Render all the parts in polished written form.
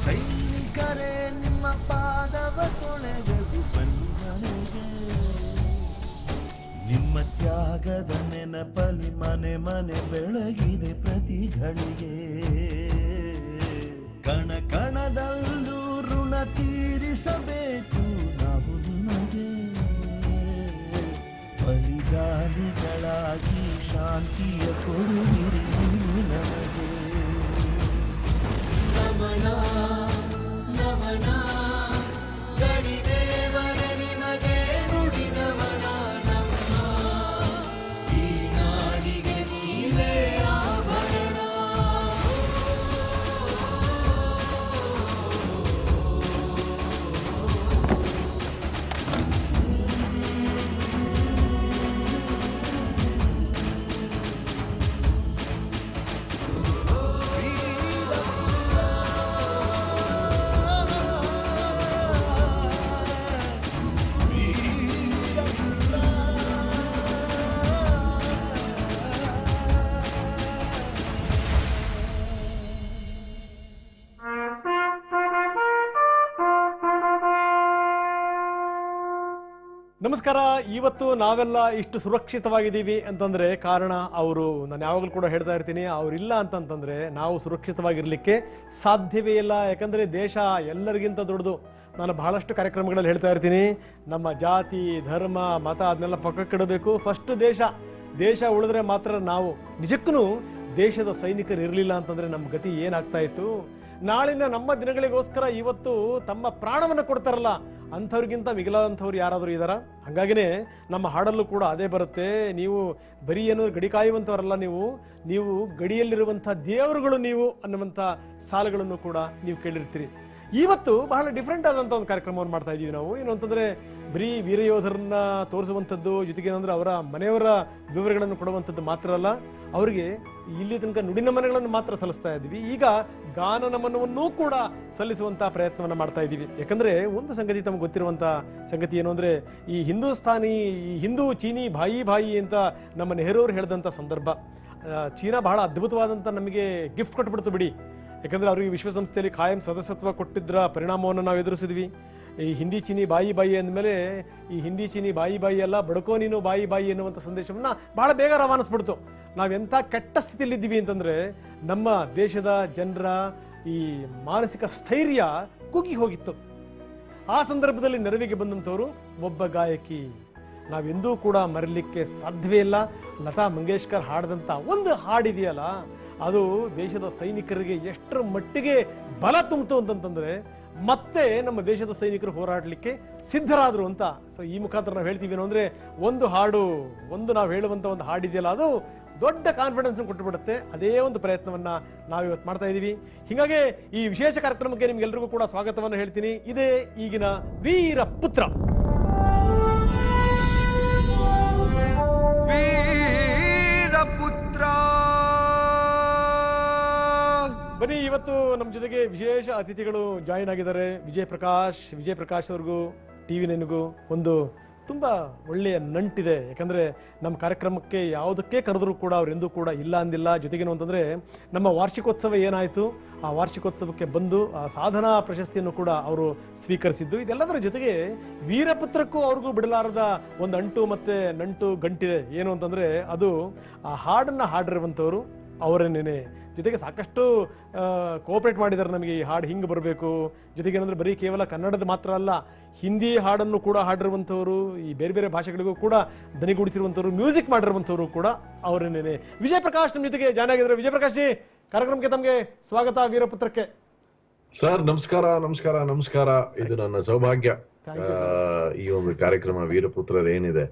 ಸೈನಿಕರೇ ನಿಮ್ಮ ಪಾದವ ತೊಳೆದು ಬನ್ನಿ ಮನೆಗೆ. ನಿಮ್ಮ ತ್ಯಾಗದ ನೆನಪಲಿ ಮನೆ ಮನೆ ಬೆಳಗಿದೆ ಪ್ರತಿ ಘಳಿಗೆ. ಕಣ ಕಣದಲ್ಲೂ ಋಣ ತೀರಿಸಬೇಕು ನಾವು ನಿಮಗೆ. ಬಲಿದಾನಿಗಳಾಗಿ ಶಾಂತಿಯ ಕೊಡುವಿರಿ ನಮಗೆ. ನಮನ ನಮನ ಗಡಿದೇವರ ನಿಮಗೆ ನುಡಿ ನಮನ. ನಮ್ಮ ಈ ನಾಡಿಗೆ ನೀವೇ ಆಭರಣ. ನಮಸ್ಕಾರ. ಇವತ್ತು ನಾವೆಲ್ಲ ಇಷ್ಟು ಸುರಕ್ಷಿತವಾಗಿದ್ದೀವಿ ಅಂತಂದ್ರೆ ಕಾರಣ ಅವರು. ನಾನು ಯಾವಾಗಲೂ ಕೂಡ ಹೇಳ್ತಾ ಇರ್ತೀನಿ, ಅವರಿಲ್ಲ ಅಂತಂತಂದ್ರೆ ನಾವು ಸುರಕ್ಷಿತವಾಗಿರ್ಲಿಕ್ಕೆ ಸಾಧ್ಯವೇ ಇಲ್ಲ. ಯಾಕಂದ್ರೆ ದೇಶ ಎಲ್ಲರಿಗಿಂತ ದೊಡ್ಡದು. ನಾನು ಬಹಳಷ್ಟು ಕಾರ್ಯಕ್ರಮಗಳಲ್ಲಿ ಹೇಳ್ತಾ ಇರ್ತೀನಿ, ನಮ್ಮ ಜಾತಿ ಧರ್ಮ ಮತ ಅದನ್ನೆಲ್ಲ ಪಕ್ಕಕ್ಕಿಡಬೇಕು. ಫಸ್ಟ್ ದೇಶ ಉಳಿದ್ರೆ ಮಾತ್ರ ನಾವು. ನಿಜಕ್ಕೂ ದೇಶದ ಸೈನಿಕರು ಇರಲಿಲ್ಲ ಅಂತಂದ್ರೆ ನಮ್ಮ ಗತಿ ಏನಾಗ್ತಾ ಇತ್ತು. ನಾಳಿನ ನಮ್ಮ ದಿನಗಳಿಗೋಸ್ಕರ ಇವತ್ತು ತಮ್ಮ ಪ್ರಾಣವನ್ನು ಕೊಡ್ತಾರಲ್ಲ, ಅಂಥವ್ರಿಗಿಂತ ಮಿಗಿಲಾದಂಥವ್ರು ಯಾರಾದರೂ ಇದ್ದಾರ? ಹಾಗಾಗಿನೇ ನಮ್ಮ ಹಾಡಲ್ಲೂ ಕೂಡ ಅದೇ ಬರುತ್ತೆ. ನೀವು ಬರೀ ಏನು ಗಡಿ ಕಾಯುವಂಥವರಲ್ಲ, ನೀವು ಗಡಿಯಲ್ಲಿರುವಂಥ ದೇವರುಗಳು ನೀವು ಅನ್ನುವಂಥ ಸಾಲುಗಳನ್ನು ಕೂಡ ನೀವು ಕೇಳಿರ್ತೀರಿ. ಇವತ್ತು ಬಹಳ ಡಿಫ್ರೆಂಟ್ ಆದಂಥ ಒಂದು ಕಾರ್ಯಕ್ರಮವನ್ನು ಮಾಡ್ತಾ ಇದ್ದೀವಿ ನಾವು. ಏನು ಅಂತಂದರೆ ಬರೀ ವೀರಯೋಧರನ್ನ ತೋರಿಸುವಂಥದ್ದು, ಜೊತೆಗೆ ಏನಂದ್ರೆ ಅವರ ಮನೆಯವರ ವಿವರಗಳನ್ನು ಕೊಡುವಂಥದ್ದು ಮಾತ್ರ ಅಲ್ಲ, ಅವರಿಗೆ ಇಲ್ಲಿ ತನಕ ನುಡಿನಮನಗಳನ್ನು ಮಾತ್ರ ಸಲ್ಲಿಸ್ತಾ ಇದ್ದೀವಿ. ಈಗ ಗಾನ ನಮನವನ್ನೂ ಕೂಡ ಸಲ್ಲಿಸುವಂಥ ಪ್ರಯತ್ನವನ್ನು ಮಾಡ್ತಾ ಇದ್ದೀವಿ. ಯಾಕಂದರೆ ಒಂದು ಸಂಗತಿ ತಮಗೆ ಗೊತ್ತಿರುವಂಥ ಸಂಗತಿ ಏನು ಅಂದರೆ, ಈ ಹಿಂದೂ ಚೀನಿ ಭಾಯಿ ಅಂತ ನಮ್ಮ ನೆಹರೂರು ಹೇಳಿದಂಥ ಸಂದರ್ಭ, ಚೀನಾ ಬಹಳ ಅದ್ಭುತವಾದಂಥ ನಮಗೆ ಗಿಫ್ಟ್ ಕೊಟ್ಬಿಡ್ತು ಬಿಡಿ. ಯಾಕಂದರೆ ಅವರಿಗೆ ವಿಶ್ವಸಂಸ್ಥೆಯಲ್ಲಿ ಖಾಯಂ ಸದಸ್ಯತ್ವ ಕೊಟ್ಟಿದ್ದರ ಪರಿಣಾಮವನ್ನು ನಾವು ಎದುರಿಸಿದ್ವಿ. ಈ ಹಿಂದಿ ಚೀನಿ ಬಾಯಿ ಅಂದಮೇಲೆ ಈ ಹಿಂದಿ ಚೀನಿ ಬಾಯಿ ಅಲ್ಲ, ಬಡ್ಕೋ ನೀನು ಬಾಯಿ ಎನ್ನುವಂಥ ಸಂದೇಶವನ್ನು ಬಹಳ ಬೇಗ ರವಾನಿಸ್ಬಿಡ್ತು. ನಾವೆಂಥ ಕೆಟ್ಟ ಸ್ಥಿತಿಯಲ್ಲಿದ್ದೀವಿ ಅಂತಂದರೆ, ನಮ್ಮ ದೇಶದ ಜನರ ಈ ಮಾನಸಿಕ ಸ್ಥೈರ್ಯ ಕುಗ್ಗಿ ಹೋಗಿತ್ತು. ಆ ಸಂದರ್ಭದಲ್ಲಿ ನೆರವಿಗೆ ಬಂದಂಥವರು ಒಬ್ಬ ಗಾಯಕಿ. ನಾವೆಂದೂ ಕೂಡ ಮರೀಲಿಕ್ಕೆ ಸಾಧ್ಯವೇ ಇಲ್ಲ. ಲತಾ ಮಂಗೇಶ್ಕರ್ ಹಾಡಿದಂಥ ಒಂದು ಹಾಡಿದೆಯಲ್ಲ, ಅದು ದೇಶದ ಸೈನಿಕರಿಗೆ ಎಷ್ಟರ ಮಟ್ಟಿಗೆ ಬಲ ತುಂಬಿತು ಅಂತಂತಂದರೆ, ಮತ್ತೆ ನಮ್ಮ ದೇಶದ ಸೈನಿಕರು ಹೋರಾಡಲಿಕ್ಕೆ ಸಿದ್ಧರಾದರು ಅಂತ. ಸೊ ಈ ಮುಖಾಂತರ ನಾವು ಹೇಳ್ತೀವಿ ಅಂದರೆ, ನಾವು ಹೇಳುವಂಥ ಒಂದು ಹಾಡಿದೆಯಲ್ಲ, ಅದು ದೊಡ್ಡ ಕಾನ್ಫಿಡೆನ್ಸ್ ಕೊಟ್ಟುಬಿಡುತ್ತೆ. ಅದೇ ಒಂದು ಪ್ರಯತ್ನವನ್ನು ನಾವಿವತ್ತು ಮಾಡ್ತಾ ಇದ್ದೀವಿ. ಹೀಗಾಗಿ ಈ ವಿಶೇಷ ಕಾರ್ಯಕ್ರಮಕ್ಕೆ ನಿಮ್ಗೆಲ್ರಿಗೂ ಕೂಡ ಸ್ವಾಗತವನ್ನು ಹೇಳ್ತೀನಿ. ಇದೇ ಈಗಿನ ವೀರಪುತ್ರ. ಬನ್ನಿ, ಇವತ್ತು ನಮ್ಮ ಜೊತೆಗೆ ವಿಶೇಷ ಅತಿಥಿಗಳು ಜಾಯಿನ್ ಆಗಿದ್ದಾರೆ. ವಿಜಯ್ ಪ್ರಕಾಶ್ ಅವ್ರಿಗೂ TV9ಗೂ ಒಂದು ತುಂಬ ಒಳ್ಳೆಯ ನಂಟಿದೆ. ಯಾಕಂದರೆ ನಮ್ಮ ಕಾರ್ಯಕ್ರಮಕ್ಕೆ ಯಾವುದಕ್ಕೆ ಕರೆದರೂ ಕೂಡ ಅವರೆಂದೂ ಕೂಡ ಇಲ್ಲ ಅಂದಿಲ್ಲ. ಜೊತೆಗೇನು ಅಂತಂದರೆ, ನಮ್ಮ ವಾರ್ಷಿಕೋತ್ಸವ ಏನಾಯಿತು, ಆ ವಾರ್ಷಿಕೋತ್ಸವಕ್ಕೆ ಬಂದು ಆ ಸಾಧನಾ ಪ್ರಶಸ್ತಿಯನ್ನು ಕೂಡ ಅವರು ಸ್ವೀಕರಿಸಿದ್ದು. ಇದೆಲ್ಲದರ ಜೊತೆಗೆ ವೀರಪುತ್ರಕ್ಕೂ ಅವ್ರಿಗೂ ಬಿಡಲಾರದ ಒಂದು ಅಂಟು ಮತ್ತು ನಂಟು ಗಂಟಿದೆ. ಏನು ಅಂತಂದರೆ, ಅದು ಆ ಹಾಡನ್ನು ಹಾಡಿರುವಂಥವ್ರು ಅವರನ್ನೇ. ಜೊತೆಗೆ ಸಾಕಷ್ಟು ಕೋಆಪರೇಟ್ ಮಾಡಿದ್ದಾರೆ ನಮಗೆ, ಈ ಹಾಡು ಹಿಂಗೆ ಬರಬೇಕು. ಜೊತೆಗೆ ಏನಂದರೆ, ಬರೀ ಕೇವಲ ಕನ್ನಡದ ಮಾತ್ರ ಅಲ್ಲ, ಹಿಂದಿ ಹಾಡನ್ನು ಕೂಡ ಹಾಡಿರುವಂಥವ್ರು, ಈ ಬೇರೆ ಬೇರೆ ಭಾಷೆಗಳಿಗೂ ಕೂಡ ದನಿಗೂಡಿಸಿರುವಂಥವ್ರು, ಮ್ಯೂಸಿಕ್ ಮಾಡಿರುವಂಥವ್ರು ಕೂಡ ಅವರನ್ನೇ. ವಿಜಯ್ ಪ್ರಕಾಶ್ ನಮ್ಮ ಜೊತೆಗೆ ಜಾಯ್ನ್ ಆಗಿದ್ದಾರೆ. ವಿಜಯ್ ಪ್ರಕಾಶ್ ಜಿ, ಕಾರ್ಯಕ್ರಮಕ್ಕೆ ತಮಗೆ ಸ್ವಾಗತ. ವೀರಪುತ್ರಕ್ಕೆ ಸರ್ ನಮಸ್ಕಾರ. ಇದು ನನ್ನ ಸೌಭಾಗ್ಯ. ಈ ಒಂದು ಕಾರ್ಯಕ್ರಮ ವೀರಪುತ್ರರು ಏನಿದೆ,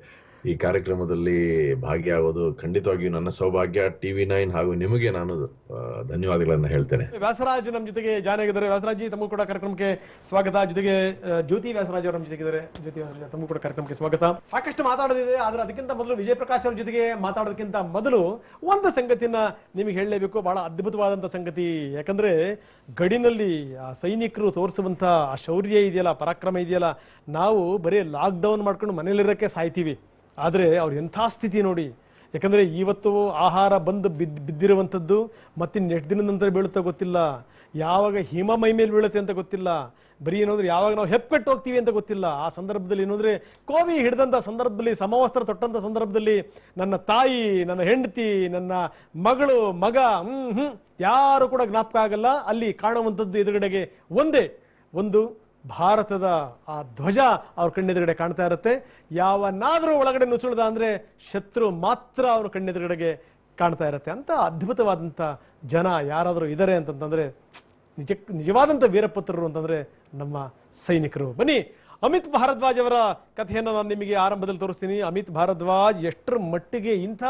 ಈ ಕಾರ್ಯಕ್ರಮದಲ್ಲಿ ಭಾಗಿಯಾಗೋದು ಖಂಡಿತವಾಗಿಯೂ ನನ್ನ ಸೌಭಾಗ್ಯ. TV9 ಹಾಗೂ ನಿಮಗೆ ನಾನು ಧನ್ಯವಾದಗಳನ್ನ ಹೇಳ್ತೇನೆ. ವ್ಯಾಸರಾಜ್ ನಮ್ಮ ಜೊತೆಗೆ ಜಾಯ್ನ್ ಆಗಿದ್ದಾರೆ. ವ್ಯಾಸರಾಜ್ ಜಿ, ತಮಗೂ ಕೂಡ ಕಾರ್ಯಕ್ರಮಕ್ಕೆ ಸ್ವಾಗತ. ಜೊತೆಗೆ ಜ್ಯೋತಿ ವ್ಯಾಸರಾಜ್ ಅವರು ನಮ್ಮ ಜೊತೆಗಿದ್ದಾರೆ. ಜ್ಯೋತಿ ವ್ಯಾಸರಾಜ್, ತಮಗೂ ಕೂಡ ಕಾರ್ಯಕ್ರಮಕ್ಕೆ ಸ್ವಾಗತ. ಸಾಕಷ್ಟು ಮಾತಾಡೋದಿದೆ, ಆದ್ರೆ ಅದಕ್ಕಿಂತ ಮೊದಲು ವಿಜಯ್ ಪ್ರಕಾಶ್ ಅವ್ರ ಜೊತೆಗೆ ಮಾತಾಡೋದಕ್ಕಿಂತ ಮೊದಲು ಒಂದು ಸಂಗತಿನ ನಿಮಗೆ ಹೇಳಲೇಬೇಕು. ಬಹಳ ಅದ್ಭುತವಾದಂಥ ಸಂಗತಿ. ಯಾಕಂದ್ರೆ ಗಡಿನಲ್ಲಿ ಆ ಸೈನಿಕರು ತೋರಿಸುವಂಥ ಆ ಶೌರ್ಯ ಇದೆಯಲ್ಲ, ಪರಾಕ್ರಮ ಇದೆಯಲ್ಲ, ನಾವು ಬರೀ ಲಾಕ್ಡೌನ್ ಮಾಡ್ಕೊಂಡು ಮನೇಲಿರೋಕ್ಕೆ ಸಾಯ್ತೀವಿ. ಆದರೆ ಅವ್ರು ಎಂಥ ಸ್ಥಿತಿ ನೋಡಿ. ಯಾಕಂದರೆ ಇವತ್ತು ಆಹಾರ ಬಂದು ಬಿದ್ದಿರುವಂಥದ್ದು ಮತ್ತಿನ್ನು ಎಷ್ಟು ದಿನದ ನಂತರ ಬೀಳುತ್ತಾ ಗೊತ್ತಿಲ್ಲ, ಯಾವಾಗ ಹಿಮ ಮೈ ಮೇಲೆ ಬೀಳುತ್ತೆ ಅಂತ ಗೊತ್ತಿಲ್ಲ, ಬರೀ ಏನಂದ್ರೆ ಯಾವಾಗ ನಾವು ಹೆಪ್ಪೆಟ್ಟು ಹೋಗ್ತೀವಿ ಅಂತ ಗೊತ್ತಿಲ್ಲ. ಆ ಸಂದರ್ಭದಲ್ಲಿ ಏನಂದ್ರೆ ಕೋವಿ ಹಿಡಿದಂಥ ಸಂದರ್ಭದಲ್ಲಿ, ಸಮವಸ್ತ್ರ ತೊಟ್ಟಂಥ ಸಂದರ್ಭದಲ್ಲಿ ನನ್ನ ತಾಯಿ, ನನ್ನ ಹೆಂಡತಿ, ನನ್ನ ಮಗಳು, ಮಗ ಯಾರು ಕೂಡ ಜ್ಞಾಪಕ ಆಗಲ್ಲ. ಅಲ್ಲಿ ಕಾಣುವಂಥದ್ದು ಎದುರುಗಡೆಗೆ ಒಂದೇ ಒಂದು ಭಾರತದ ಆ ಧ್ವಜ ಅವ್ರ ಕಣ್ಣೆದುರುಗಡೆ ಕಾಣ್ತಾ ಇರುತ್ತೆ. ಯಾವನಾದರೂ ಒಳಗಡೆ ನುಸುಳ್ದ ಅಂದರೆ ಶತ್ರು ಮಾತ್ರ ಅವ್ರ ಕಣ್ಣೆದುರುಗಡೆಗೆ ಕಾಣ್ತಾ ಇರುತ್ತೆ. ಅಂತ ಅದ್ಭುತವಾದಂಥ ಜನ ಯಾರಾದರೂ ಇದ್ದಾರೆ ಅಂತಂತಂದರೆ ನಿಜವಾದಂಥ ವೀರಪುತ್ರರು ಅಂತಂದರೆ ನಮ್ಮ ಸೈನಿಕರು. ಬನ್ನಿ, ಅಮಿತ್ ಭಾರದ್ವಾಜ್ ಅವರ ಕಥೆಯನ್ನು ನಾನು ನಿಮಗೆ ಆರಂಭದಲ್ಲಿ ತೋರಿಸ್ತೀನಿ. ಅಮಿತ್ ಭಾರದ್ವಾಜ್ ಎಷ್ಟರ ಮಟ್ಟಿಗೆ ಇಂಥ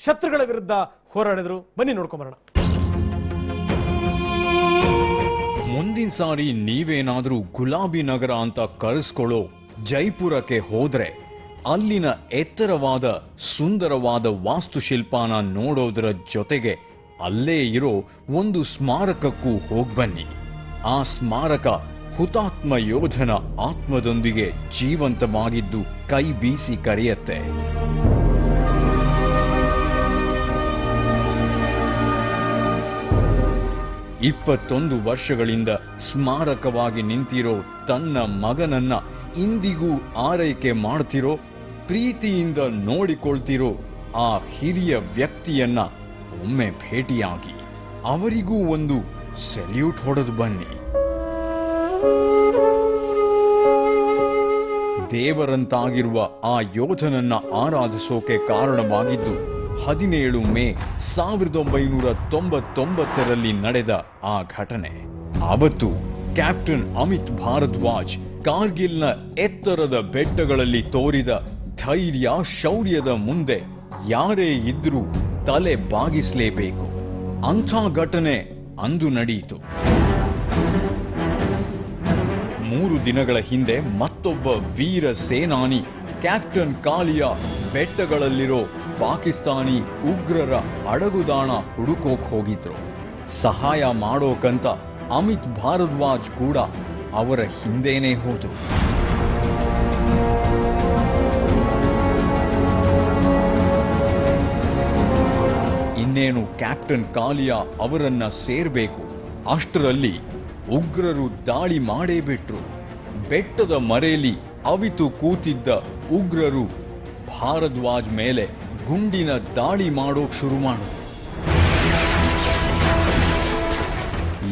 ಶತ್ರುಗಳ ವಿರುದ್ಧ ಹೋರಾಡಿದ್ರು, ಬನ್ನಿ ನೋಡ್ಕೊಂಬರೋಣ. ಮುಂದಿನ ಸಾರಿ ನೀವೇನಾದ್ರೂ ಗುಲಾಬಿ ನಗರ ಅಂತ ಕರೆಸ್ಕೊಳ್ಳೋ ಜೈಪುರಕ್ಕೆ ಹೋದ್ರೆ ಅಲ್ಲಿನ ಎತ್ತರವಾದ ಸುಂದರವಾದ ವಾಸ್ತುಶಿಲ್ಪನ ನೋಡೋದ್ರ ಜೊತೆಗೆ ಅಲ್ಲೇ ಇರೋ ಒಂದು ಸ್ಮಾರಕಕ್ಕೂ ಹೋಗ್ಬನ್ನಿ. ಆ ಸ್ಮಾರಕ ಹುತಾತ್ಮ ಯೋಧನ ಆತ್ಮದೊಂದಿಗೆ ಜೀವಂತವಾಗಿದ್ದು ಕೈ ಬೀಸಿ ಕರೆಯುತ್ತೆ. ಇಪ್ಪತ್ತೊಂದು ವರ್ಷಗಳಿಂದ ಸ್ಮಾರಕವಾಗಿ ನಿಂತಿರೋ ತನ್ನ ಮಗನನ್ನ ಇಂದಿಗೂ ಆರೈಕೆ ಮಾಡ್ತಿರೋ, ಪ್ರೀತಿಯಿಂದ ನೋಡಿಕೊಳ್ತಿರೋ ಆ ಹಿರಿಯ ವ್ಯಕ್ತಿಯನ್ನ ಒಮ್ಮೆ ಭೇಟಿಯಾಗಿ ಅವರಿಗೂ ಒಂದು ಸೆಲ್ಯೂಟ್ ಹೊಡೆದು ಬನ್ನಿ. ದೇವರಂತಾಗಿರುವ ಆ ಯೋಧನನ್ನ ಆರಾಧಿಸೋಕೆ ಕಾರಣವಾಗಿದ್ದು 17 ಮೇ 1999ರಲ್ಲಿ ನಡೆದ ಆ ಘಟನೆ. ಆವತ್ತು ಕ್ಯಾಪ್ಟನ್ ಅಮಿತ್ ಭಾರದ್ವಾಜ್ ಕಾರ್ಗಿಲ್ನ ಎತ್ತರದ ಬೆಟ್ಟಗಳಲ್ಲಿ ತೋರಿದ ಧೈರ್ಯ ಶೌರ್ಯದ ಮುಂದೆ ಯಾರೇ ಇದ್ರೂ ತಲೆ ಬಾಗಿಸಲೇಬೇಕು. ಅಂಥ ಘಟನೆ ಅಂದು ನಡೆಯಿತು. 3 ದಿನಗಳ ಹಿಂದೆ ಮತ್ತೊಬ್ಬ ವೀರ ಸೇನಾನಿ ಕ್ಯಾಪ್ಟನ್ ಕಾಲಿಯಾ ಬೆಟ್ಟಗಳಲ್ಲಿರೋ ಪಾಕಿಸ್ತಾನಿ ಉಗ್ರರ ಅಡಗುದಾಣ ಹುಡುಕೋಕ್ ಹೋಗಿದ್ರು. ಸಹಾಯ ಮಾಡೋಕಂತ ಅಮಿತ್ ಭಾರದ್ವಾಜ್ ಕೂಡ ಅವರ ಹಿಂದೇನೆ ಹೋದ್ರು. ಇನ್ನೇನು ಕ್ಯಾಪ್ಟನ್ ಕಾಲಿಯಾ ಅವರನ್ನ ಸೇರ್ಬೇಕು ಅಷ್ಟರಲ್ಲಿ ಉಗ್ರರು ದಾಳಿ ಮಾಡೇ ಬಿಟ್ರು. ಬೆಟ್ಟದ ಮರೆಯಲ್ಲಿ ಅವಿತು ಕೂತಿದ್ದ ಉಗ್ರರು ಭಾರದ್ವಾಜ್ ಮೇಲೆ ಗುಂಡಿನ ದಾಳಿ ಮಾಡೋಕ್ ಶುರು ಮಾಡಿದ್ರು.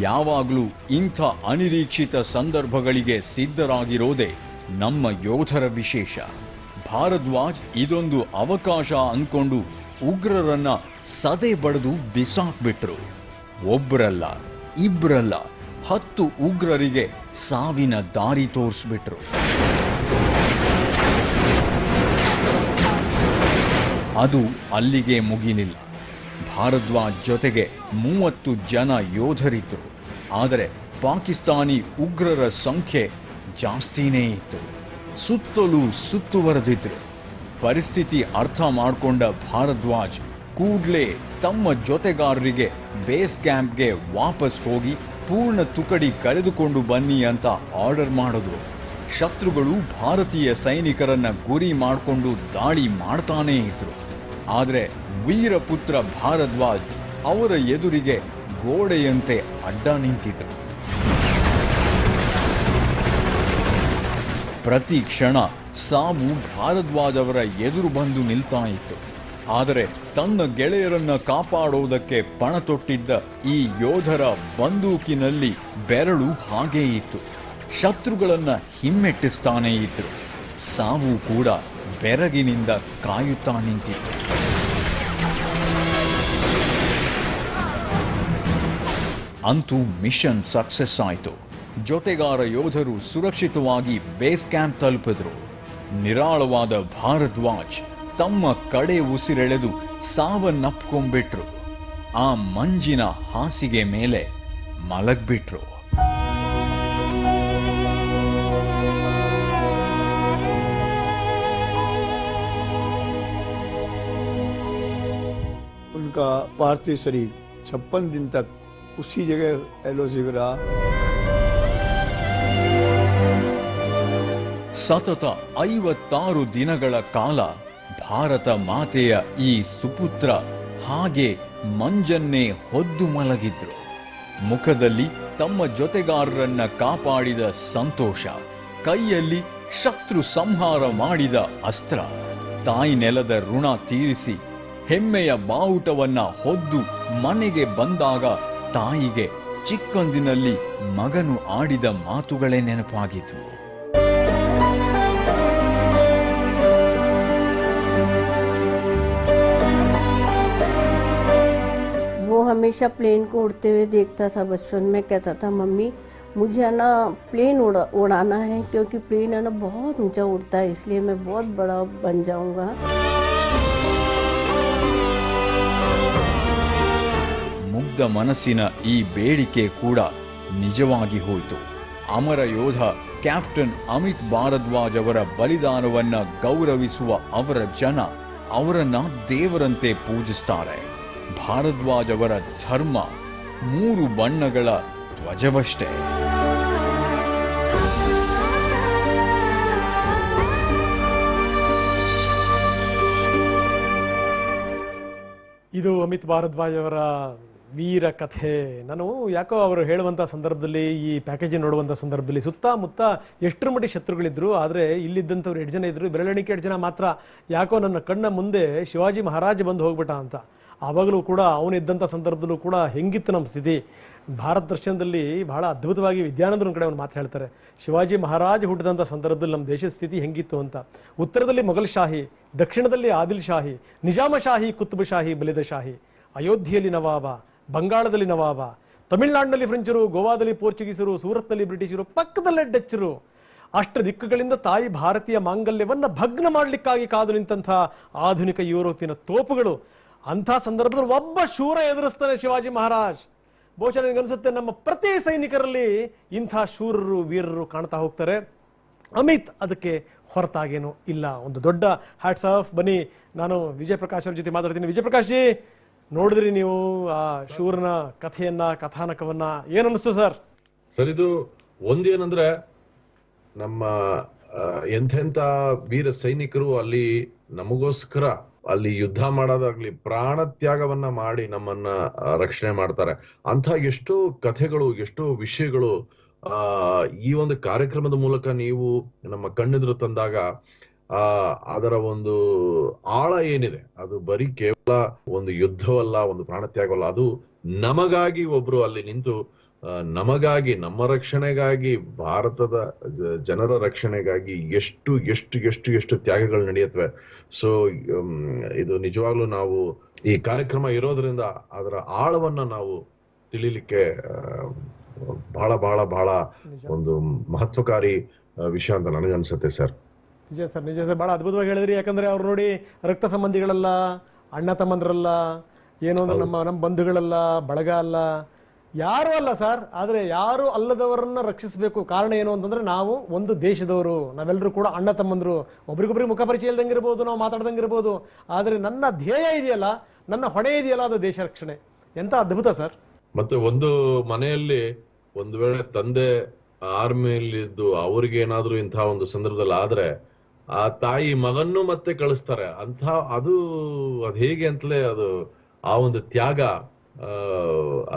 ಯಾವಾಗಲೂ ಇಂಥ ಅನಿರೀಕ್ಷಿತ ಸಂದರ್ಭಗಳಿಗೆ ಸಿದ್ಧರಾಗಿರೋದೇ ನಮ್ಮ ಯೋಧರ ವಿಶೇಷ. ಭಾರದ್ವಾಜ್ ಇದೊಂದು ಅವಕಾಶ ಅಂದ್ಕೊಂಡು ಉಗ್ರರನ್ನ ಸದೆ ಬಡಿದು ಬಿಸಾಕ್ಬಿಟ್ರು. ಒಬ್ಬರಲ್ಲ, ಇಬ್ಬರಲ್ಲ, 10 ಉಗ್ರರಿಗೆ ಸಾವಿನ ದಾರಿ ತೋರಿಸ್ಬಿಟ್ರು. ಅದು ಅಲ್ಲಿಗೆ ಮುಗಿಲಿಲ್ಲ. ಭಾರದ್ವಾಜ್ ಜೊತೆಗೆ 30 ಜನ ಯೋಧರಿದ್ದರು. ಆದರೆ ಪಾಕಿಸ್ತಾನಿ ಉಗ್ರರ ಸಂಖ್ಯೆ ಜಾಸ್ತಿನೇ ಇತ್ತು. ಸುತ್ತಲೂ ಸುತ್ತುವರೆದಿದ್ರು. ಪರಿಸ್ಥಿತಿ ಅರ್ಥ ಮಾಡಿಕೊಂಡ ಭಾರದ್ವಾಜ್ ಕೂಡಲೇ ತಮ್ಮ ಜೊತೆಗಾರರಿಗೆ ಬೇಸ್ ಕ್ಯಾಂಪ್ಗೆ ವಾಪಸ್ ಹೋಗಿ ಪೂರ್ಣ ತುಕಡಿ ಕರೆದುಕೊಂಡು ಬನ್ನಿ ಅಂತ ಆರ್ಡರ್ ಮಾಡಿದ್ರು. ಶತ್ರುಗಳು ಭಾರತೀಯ ಸೈನಿಕರನ್ನ ಗುರಿ ಮಾಡಿಕೊಂಡು ದಾಳಿ ಮಾಡ್ತಾನೇ ಇದ್ರು. ಆದರೆ ವೀರಪುತ್ರ ಭಾರದ್ವಾಜ್ ಅವರ ಎದುರಿಗೆ ಗೋಡೆಯಂತೆ ಅಡ್ಡ ನಿಂತಿದ್ರು. ಪ್ರತಿ ಕ್ಷಣ ಸಾವು ಭಾರದ್ವಾಜ್ ಅವರ ಎದುರು ಬಂದು ನಿಲ್ತಾ ಇತ್ತು. ಆದರೆ ತನ್ನ ಗೆಳೆಯರನ್ನ ಕಾಪಾಡೋದಕ್ಕೆ ಪಣ ತೊಟ್ಟಿದ್ದ ಈ ಯೋಧರ ಬಂದೂಕಿನಲ್ಲಿ ಬೆರಳು ಹಾಗೇ ಇತ್ತು. ಶತ್ರುಗಳನ್ನ ಹಿಮ್ಮೆಟ್ಟಿಸ್ತಾನೇ ಇದ್ರು. ಸಾವು ಕೂಡ ಬೆರಗಿನಿಂದ ಕಾಯುತ್ತಾ ನಿಂತಿತ್ತು. ಅಂತೂ ಮಿಷನ್ ಸಕ್ಸಸ್ ಆಯಿತು. ಜೊತೆಗಾರ ಯೋಧರು ಸುರಕ್ಷಿತವಾಗಿ ಬೇಸ್ ಕ್ಯಾಂಪ್ ತಲುಪಿದ್ರು. ನಿರಾಳವಾದ ಭಾರದ್ವಾಜ್ ತಮ್ಮ ಕಡೆ ಉಸಿರೆಳೆದು ಸಾವನ್ನಪ್ಕೊಂಡ್ಬಿಟ್ರು. ಆ ಮಂಜಿನ ಹಾಸಿಗೆ ಮೇಲೆ ಮಲಗ್ಬಿಟ್ರು. उनका पार्थिव शरीर 56 दिन तक उसी जगह एलओसी में रहा. ಸತತ 56 ದಿನಗಳ ಕಾಲ ಭಾರತ ಮಾತೆಯ ಈ ಸುಪುತ್ರ ಹಾಗೆ ಮಂಜನ್ನೇ ಹೊದ್ದು ಮಲಗಿದ್ರು. ಮುಖದಲ್ಲಿ ತಮ್ಮ ಜೊತೆಗಾರರನ್ನ ಕಾಪಾಡಿದ ಸಂತೋಷ, ಕೈಯಲ್ಲಿ ಶತ್ರು ಸಂಹಾರ ಮಾಡಿದ ಅಸ್ತ್ರ, ತಾಯಿ ನೆಲದ ಋಣ ತೀರಿಸಿ ಹೆಮ್ಮೆಯ ಬಾವುಟವನ್ನ ಹೊದ್ದು ಮನೆಗೆ ಬಂದಾಗ ತಾಯಿಗೆ ಚಿಕ್ಕಂದಿನಲ್ಲಿ ಮಗನು ಆಡಿದ ಮಾತುಗಳೇ ನೆನಪಾಗಿತು. वो हमेशा प्लेन को उड़ते हुए देखता था बचपन में, कहता था मम्मी मुझे है ना प्लेन उड़ाना है, क्योंकि प्लेन है ना बहुत ऊंचा उड़ता है, इसलिए मैं बहुत बड़ा बन जाऊंगा. ಮುಗ್ಧ ಮನಸ್ಸಿನ ಈ ಬೇಡಿಕೆ ಕೂಡ ನಿಜವಾಗಿ ಹೋಯಿತು. ಅಮರ ಯೋಧ ಕ್ಯಾಪ್ಟನ್ ಅಮಿತ್ ಭಾರದ್ವಾಜ್ ಅವರ ಬಲಿದಾನವನ್ನ ಗೌರವಿಸುವ ಅವರ ಜನ ಅವರನ್ನ ದೇವರಂತೆ ಪೂಜಿಸ್ತಾರೆ. ಭಾರದ್ವಾಜ್ ಅವರ ಧರ್ಮ 3 ಬಣ್ಣಗಳ ಧ್ವಜವಷ್ಟೇ. ಇದು ಅಮಿತ್ ಭಾರದ್ವಾಜ್ ಅವರ ವೀರ ಕಥೆ. ನಾನು ಯಾಕೋ ಅವರು ಹೇಳುವಂಥ ಸಂದರ್ಭದಲ್ಲಿ, ಈ ಪ್ಯಾಕೇಜ್ ನೋಡುವಂಥ ಸಂದರ್ಭದಲ್ಲಿ ಸುತ್ತಮುತ್ತ ಎಷ್ಟರ ಮಟ್ಟಿ ಶತ್ರುಗಳಿದ್ರು, ಆದರೆ ಇಲ್ಲಿದ್ದಂಥವ್ರು 2 ಜನ ಇದ್ರು, ಬೆರಳೆಣಿಕೆ 2 ಜನ ಮಾತ್ರ. ಯಾಕೋ ನನ್ನ ಕಣ್ಣ ಮುಂದೆ ಶಿವಾಜಿ ಮಹಾರಾಜ್ ಬಂದು ಹೋಗ್ಬಿಟ್ಟ ಅಂತ. ಆವಾಗಲೂ ಕೂಡ ಅವನಿದ್ದಂಥ ಸಂದರ್ಭದಲ್ಲೂ ಕೂಡ ಹೆಂಗಿತ್ತು ನಮ್ಮ ಸ್ಥಿತಿ. ಭಾರತ ದರ್ಶನದಲ್ಲಿ ಬಹಳ ಅದ್ಭುತವಾಗಿ ವಿದ್ಯಾನಂದರ ಕಡೆ ಒಂದು ಮಾತು ಹೇಳ್ತಾರೆ, ಶಿವಾಜಿ ಮಹಾರಾಜ್ ಹುಟ್ಟಿದಂಥ ಸಂದರ್ಭದಲ್ಲಿ ನಮ್ಮ ದೇಶದ ಸ್ಥಿತಿ ಹೆಂಗಿತ್ತು ಅಂತ. ಉತ್ತರದಲ್ಲಿ ಮೊಘಲ್ ಶಾಹಿ, ದಕ್ಷಿಣದಲ್ಲಿ ಆದಿಲ್ ಶಾಹಿ, ನಿಜಾಮ ಶಾಹಿ, ಕುತುಬ್ ಶಾಹಿ, ಬಲಿದ ಶಾಹಿ, ಅಯೋಧ್ಯೆಯಲ್ಲಿ ನವಾಬ, ಬಂಗಾಳದಲ್ಲಿ ನವಾಬ, ತಮಿಳುನಾಡಿನಲ್ಲಿ ಫ್ರೆಂಚರು, ಗೋವಾದಲ್ಲಿ ಪೋರ್ಚುಗೀಸರು, ಸೂರತ್ನಲ್ಲಿ ಬ್ರಿಟಿಷರು, ಪಕ್ಕದಲ್ಲೇ ಡಚ್ಚರು. ಅಷ್ಟ ದಿಕ್ಕುಗಳಿಂದ ತಾಯಿ ಭಾರತೀಯ ಮಾಂಗಲ್ಯವನ್ನು ಭಗ್ನ ಮಾಡಲಿಕ್ಕಾಗಿ ಕಾದು ನಿಂತಹ ಆಧುನಿಕ ಯುರೋಪಿನ ತೋಪುಗಳು. ಅಂಥ ಸಂದರ್ಭದಲ್ಲಿ ಒಬ್ಬ ಶೂರ ಎದುರಿಸ್ತಾನೆ ಶಿವಾಜಿ ಮಹಾರಾಜ್. ಬಹುಶಃ ನನಗನ್ಸುತ್ತೆ ನಮ್ಮ ಪ್ರತಿ ಸೈನಿಕರಲ್ಲಿ ಇಂಥ ಶೂರರು ವೀರರು ಕಾಣ್ತಾ ಹೋಗ್ತಾರೆ. ಅಮಿತ್ ಅದಕ್ಕೆ ಹೊರತಾಗೇನು ಇಲ್ಲ. ಒಂದು ದೊಡ್ಡ ಹ್ಯಾಟ್ಸ್ ಆಫ್. ಬನ್ನಿ, ನಾನು ವಿಜಯ್ ಪ್ರಕಾಶ್ ಅವ್ರ ಜೊತೆ ಮಾತಾಡ್ತೀನಿ. ವಿಜಯ್ ಪ್ರಕಾಶ್ ಜಿ, ನೋಡಿದ್ರಿ ನೀವು ಆ ಶೂರನ ಕಥೆಯನ್ನ, ಕಥಾನಕವನ್ನ, ಏನ್ ಅನಿಸ್ತು ಸರ್? ಸರ್, ಇದು ಒಂದೇನಂದ್ರೆ ನಮ್ಮ ಎಂಥೆಂಥ ವೀರ ಸೈನಿಕರು ಅಲ್ಲಿ ನಮಗೋಸ್ಕರ ಅಲ್ಲಿ ಯುದ್ಧ ಮಾಡೋದಾಗ್ಲಿ, ಪ್ರಾಣ ತ್ಯಾಗವನ್ನ ಮಾಡಿ ನಮ್ಮನ್ನ ರಕ್ಷಣೆ ಮಾಡ್ತಾರೆ. ಅಂತ ಎಷ್ಟೋ ಕಥೆಗಳು, ಎಷ್ಟೋ ವಿಷಯಗಳು ಈ ಒಂದು ಕಾರ್ಯಕ್ರಮದ ಮೂಲಕ ನೀವು ನಮ್ಮ ಕಣ್ಣೆದುರು ತಂದಾಗ ಅದರ ಒಂದು ಆಳ ಏನಿದೆ, ಅದು ಬರೀ ಕೇವಲ ಒಂದು ಯುದ್ಧವಲ್ಲ, ಒಂದು ಪ್ರಾಣ ತ್ಯಾಗವಲ್ಲ, ಅದು ನಮಗಾಗಿ ಒಬ್ರು ಅಲ್ಲಿ ನಿಂತು ನಮಗಾಗಿ, ನಮ್ಮ ರಕ್ಷಣೆಗಾಗಿ, ಭಾರತದ ಜನರ ರಕ್ಷಣೆಗಾಗಿ ಎಷ್ಟು ಎಷ್ಟು ಎಷ್ಟು ಎಷ್ಟು ತ್ಯಾಗಗಳು ನಡೆಯುತ್ತವೆ. ಸೊ ಇದು ನಿಜವಾಗ್ಲೂ ನಾವು ಈ ಕಾರ್ಯಕ್ರಮ ಇರೋದ್ರಿಂದ ಅದರ ಆಳವನ್ನ ನಾವು ತಿಳಿಲಿಕ್ಕೆ ಬಹಳ ಬಹಳ ಬಹಳ ಒಂದು ಮಹತ್ವಕಾರಿ ವಿಷಯ ಅಂತ ನನಗನ್ಸುತ್ತೆ ಸರ್. ನಿಜ ಸರ್, ನಿಜ ಸರ್, ಬಹಳ ಅದ್ಭುತವಾಗಿ ಹೇಳಿದ್ರಿ. ಯಾಕಂದ್ರೆ ಅವ್ರು ನೋಡಿ, ರಕ್ತ ಸಂಬಂಧಿಗಳಲ್ಲ, ಅಣ್ಣ ತಮ್ಮಂದ್ರಲ್ಲ, ಏನೋ ಅಂದ್ರೆ ನಮ್ಮ ಬಂಧುಗಳಲ್ಲ, ಬಳಗ ಅಲ್ಲ, ಯಾರು ಅಲ್ಲ ಸರ್. ಆದರೆ ಯಾರು ಅಲ್ಲದವರನ್ನ ರಕ್ಷಿಸಬೇಕು. ಕಾರಣ ಏನು ಅಂತಂದ್ರೆ, ನಾವು ಒಂದು ದೇಶದವರು, ನಾವೆಲ್ಲರೂ ಕೂಡ ಅಣ್ಣ ತಮ್ಮಂದ್ರು, ಒಬ್ರಿಗೊಬ್ರಿಗೆ ಮುಖ ಪರಿಚಯ ಇಲ್ದಂಗಿರ್ಬೋದು, ನಾವು ಮಾತಾಡ್ದಂಗಿರ್ಬೋದು, ಆದರೆ ನನ್ನ ಧ್ಯೇಯ ಇದೆಯಲ್ಲ, ನನ್ನ ಹೊಣೆ ಇದೆಯಲ್ಲ, ಅದು ದೇಶ ರಕ್ಷಣೆ. ಎಂತ ಅದ್ಭುತ ಸರ್. ಮತ್ತೆ ಒಂದು ಮನೆಯಲ್ಲಿ ಒಂದು ವೇಳೆ ತಂದೆ ಆರ್ಮಿಯಲ್ಲಿದ್ದು ಅವ್ರಿಗೆ ಏನಾದ್ರೂ ಇಂಥ ಒಂದು ಸಂದರ್ಭದಲ್ಲಿ ಆದ್ರೆ ಆ ತಾಯಿ ಮಗನ್ನು ಮತ್ತೆ ಕಳಿಸ್ತಾರೆ. ಅದು ಹೇಗೆ ಅಂತಲೇ ಅದು ಆ ಒಂದು ತ್ಯಾಗ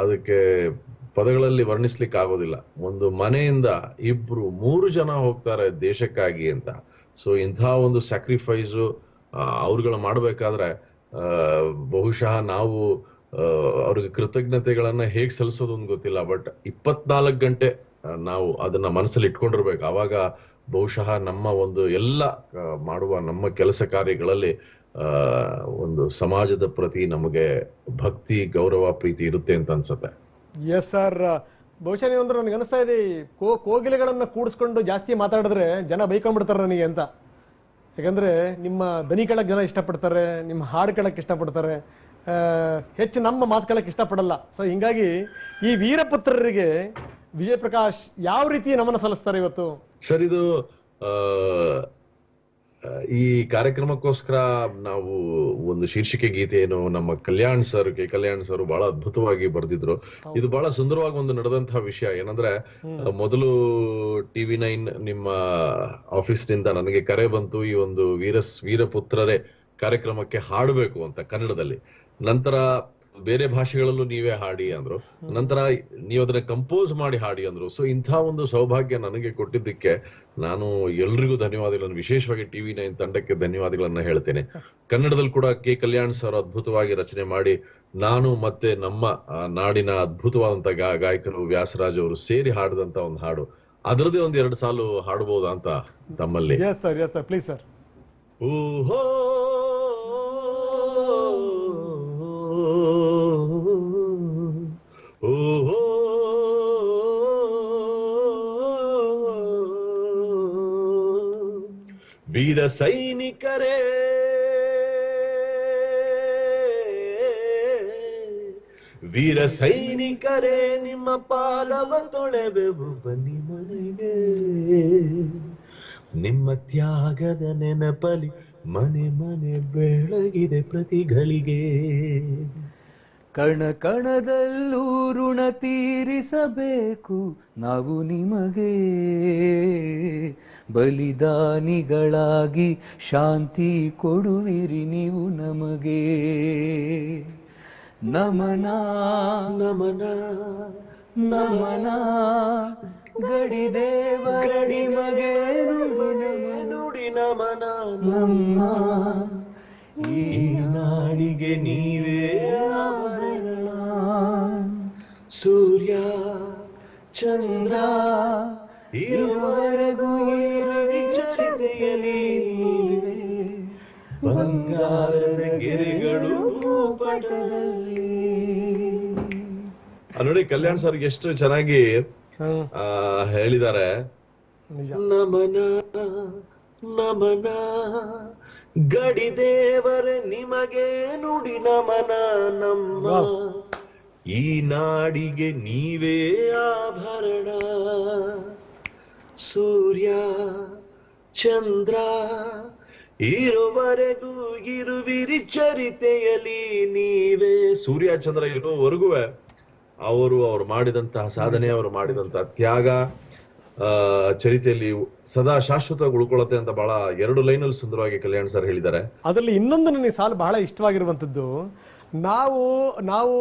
ಅದಕ್ಕೆ ಪದಗಳಲ್ಲಿ ವರ್ಣಿಸ್ಲಿಕ್ಕೆ ಆಗೋದಿಲ್ಲ. ಒಂದು ಮನೆಯಿಂದ 2-3 ಜನ ಹೋಗ್ತಾರೆ ದೇಶಕ್ಕಾಗಿ ಅಂತ. ಸೊ ಇಂಥ ಒಂದು ಸ್ಯಾಕ್ರಿಫೈಸು ಅವ್ರುಗಳು ಮಾಡ್ಬೇಕಾದ್ರೆ ಬಹುಶಃ ನಾವು ಅವ್ರಿಗೆ ಕೃತಜ್ಞತೆಗಳನ್ನ ಹೇಗ್ ಸಲ್ಲಿಸೋದು ಅಂತ ಗೊತ್ತಿಲ್ಲ. ಬಟ್ 24 ಗಂಟೆ ನಾವು ಅದನ್ನ ಮನಸ್ಸಲ್ಲಿ ಇಟ್ಕೊಂಡಿರ್ಬೇಕು. ಆವಾಗ ಬಹುಶಃ ನಮ್ಮ ಒಂದು ಎಲ್ಲ ಮಾಡುವ ನಮ್ಮ ಕೆಲಸ ಕಾರ್ಯಗಳಲ್ಲಿ ಒಂದು ಸಮಾಜದ ಪ್ರತಿ ನಮಗೆ ಭಕ್ತಿ, ಗೌರವ, ಪ್ರೀತಿ ಇರುತ್ತೆ ಅಂತ ಅನ್ಸುತ್ತೆ. Yes sir. ಬಹುಶಃ ನೀವಂದ್ರೆ ನನಗೆ ಅನಿಸ್ತಾ ಇದೆ, ಕೋಗಿಲೆಗಳನ್ನ ಕೂಡಿಸ್ಕೊಂಡು ಜಾಸ್ತಿ ಮಾತಾಡಿದ್ರೆ ಜನ ಬೈಕೊಂಡ್ಬಿಡ್ತಾರೆ ನನಗೆ ಅಂತ. ಯಾಕಂದ್ರೆ ನಿಮ್ಮ ದನಿ ಕೇಳಕ್ಕೆ ಜನ ಇಷ್ಟಪಡ್ತಾರೆ, ನಿಮ್ಮ ಹಾಡು ಕೇಳಕ್ಕೆ ಇಷ್ಟಪಡ್ತಾರೆ, ಹೆಚ್ಚು ನಮ್ಮ ಮಾತು ಕೇಳಕ್ಕೆ ಇಷ್ಟಪಡಲ್ಲ. ಸೊ ಹಿಂಗಾಗಿ ಈ ವೀರಪುತ್ರರಿಗೆ ವಿಜಯ್ ಪ್ರಕಾಶ್ ಯಾವ ರೀತಿ ನಮನ ಸಲ್ಲಿಸ್ತಾರೆ ಇವತ್ತು? ಸರ್, ಇದು ಈ ಕಾರ್ಯಕ್ರಮಕ್ಕೋಸ್ಕರ ನಾವು ಒಂದು ಶೀರ್ಷಿಕೆ ಗೀತೆಯನ್ನು ನಮ್ಮ ಕಲ್ಯಾಣ್ ಸರ್ ಬಹಳ ಅದ್ಭುತವಾಗಿ ಬರೆದಿದ್ರು. ಇದು ಬಹಳ ಸುಂದರವಾಗಿ ಒಂದು ನಡೆದಂತಹ ವಿಷಯ. ಏನಂದ್ರೆ, ಮೊದಲು TV9 ನಿಮ್ಮ ಆಫೀಸ್ ನಿಂದ ನನಗೆ ಕರೆ ಬಂತು, ಈ ಒಂದು ವೀರಪುತ್ರರೇ ಕಾರ್ಯಕ್ರಮಕ್ಕೆ ಹಾಡಬೇಕು ಅಂತ ಕನ್ನಡದಲ್ಲಿ. ನಂತರ ಬೇರೆ ಭಾಷೆಗಳಲ್ಲೂ ನೀವೇ ಹಾಡಿ ಅಂದ್ರು. ನಂತರ ನೀವು ಅದನ್ನ ಕಂಪೋಸ್ ಮಾಡಿ ಹಾಡಿ ಅಂದ್ರು. ಸೊ ಇಂಥ ಒಂದು ಸೌಭಾಗ್ಯ ನನಗೆ ಕೊಟ್ಟಿದ್ದಕ್ಕೆ ನಾನು ಎಲ್ರಿಗೂ ಧನ್ಯವಾದಗಳನ್ನು, ವಿಶೇಷವಾಗಿ TV9 ತಂಡಕ್ಕೆ ಧನ್ಯವಾದಗಳನ್ನ ಹೇಳ್ತೇನೆ. ಕನ್ನಡದಲ್ಲಿ ಕೂಡ ಕೆ ಕಲ್ಯಾಣ್ ಸರ್ ಅದ್ಭುತವಾಗಿ ರಚನೆ ಮಾಡಿ, ನಾನು ಮತ್ತೆ ನಮ್ಮ ನಾಡಿನ ಅದ್ಭುತವಾದಂತ ಗಾಯಕರು ವ್ಯಾಸರಾಜ್ ಅವರು ಸೇರಿ ಹಾಡಿದಂತ ಒಂದು ಹಾಡು, ಅದರದೇ ಒಂದ್ 2 ಸಾಲು ಹಾಡಬಹುದಾ ಅಂತ ತಮ್ಮಲ್ಲಿ. Yes sir please sir. ಓಹೋ ಓಹೋ ವೀರ ಸೈನಿಕರೇ, ವೀರ ಸೈನಿಕರೇ, ನಿಮ್ಮ ಪಾದವ ತೊಳೆವೆವು ಬನ್ನಿ ಮನೆಗೆ. ನಿಮ್ಮ ತ್ಯಾಗದ ನೆನಪಲಿ ಮನೆ ಮನೆ ಬೆಳಗಿದೆ ಪ್ರತಿಗಳಿಗೆ. ಕಣ ಕಣದಲ್ಲೂ ಋಣ ತೀರಿಸಬೇಕು ನಾವು ನಿಮಗೆ. ಬಲಿದಾನಿಗಳಾಗಿ ಶಾಂತಿ ಕೊಡುವಿರಿ ನೀವು ನಮಗೆ. ನಮನ ನಮನ ನಮನ ಗಡಿದೇವರಡಿ ಮಗೆ ನುಡಿ ನಮನ. ನಮ್ಮ ಈ ನಾಡಿಗೆ ನೀವೇ ಆಭರಣ. ಸೂರ್ಯ ಚಂದ್ರ ಇರುವವರೆಗೂ ಚರಿತೆಯಲ್ಲಿ ಬಂಗಾರದ ಗೆರೆಗಳು ಭೂಪಟದಲ್ಲಿ. ನೋಡಿ ಕಲ್ಯಾಣ್ ಸರ್ಗೆ ಎಷ್ಟು ಚೆನ್ನಾಗಿ ಹೇಳಿದ್ದಾರೆ. ನಮನ ನಮನ ಗಡಿದೇವರೇ ನಿಮಗೆ ನುಡಿ ನಮನ. ನಮ್ಮ ಈ ನಾಡಿಗೆ ನೀವೇ ಆಭರಣ. ಸೂರ್ಯ ಚಂದ್ರ ಇರುವರೆಗೂ ಇರುವಿರಿ ಚರಿತೆಯಲ್ಲಿ ನೀವೇ. ಸೂರ್ಯ ಚಂದ್ರ ಇರುವವರೆಗೂ ಅವರು ಮಾಡಿದಂತಹ ಸಾಧನೆ, ಅವರು ಮಾಡಿದಂತಹ ತ್ಯಾಗ ಚರಿತೆಯಲ್ಲಿ ಸದಾ ಶಾಶ್ವತವಾಗಿ ಉಳ್ಕೊಳ್ಳುತ್ತೆ ಅಂತ ಬಹಳ 2 ಲೈನಲ್ಲಿ ಸುಂದರವಾಗಿ ಕಲ್ಯಾಣ್ ಸರ್ ಹೇಳಿದ್ದಾರೆ. ಅದರಲ್ಲಿ ಇನ್ನೊಂದು ನನಗೆ ಸಾಲು ಬಹಳ ಇಷ್ಟವಾಗಿರುವಂಥದ್ದು, ನಾವು ನಾವು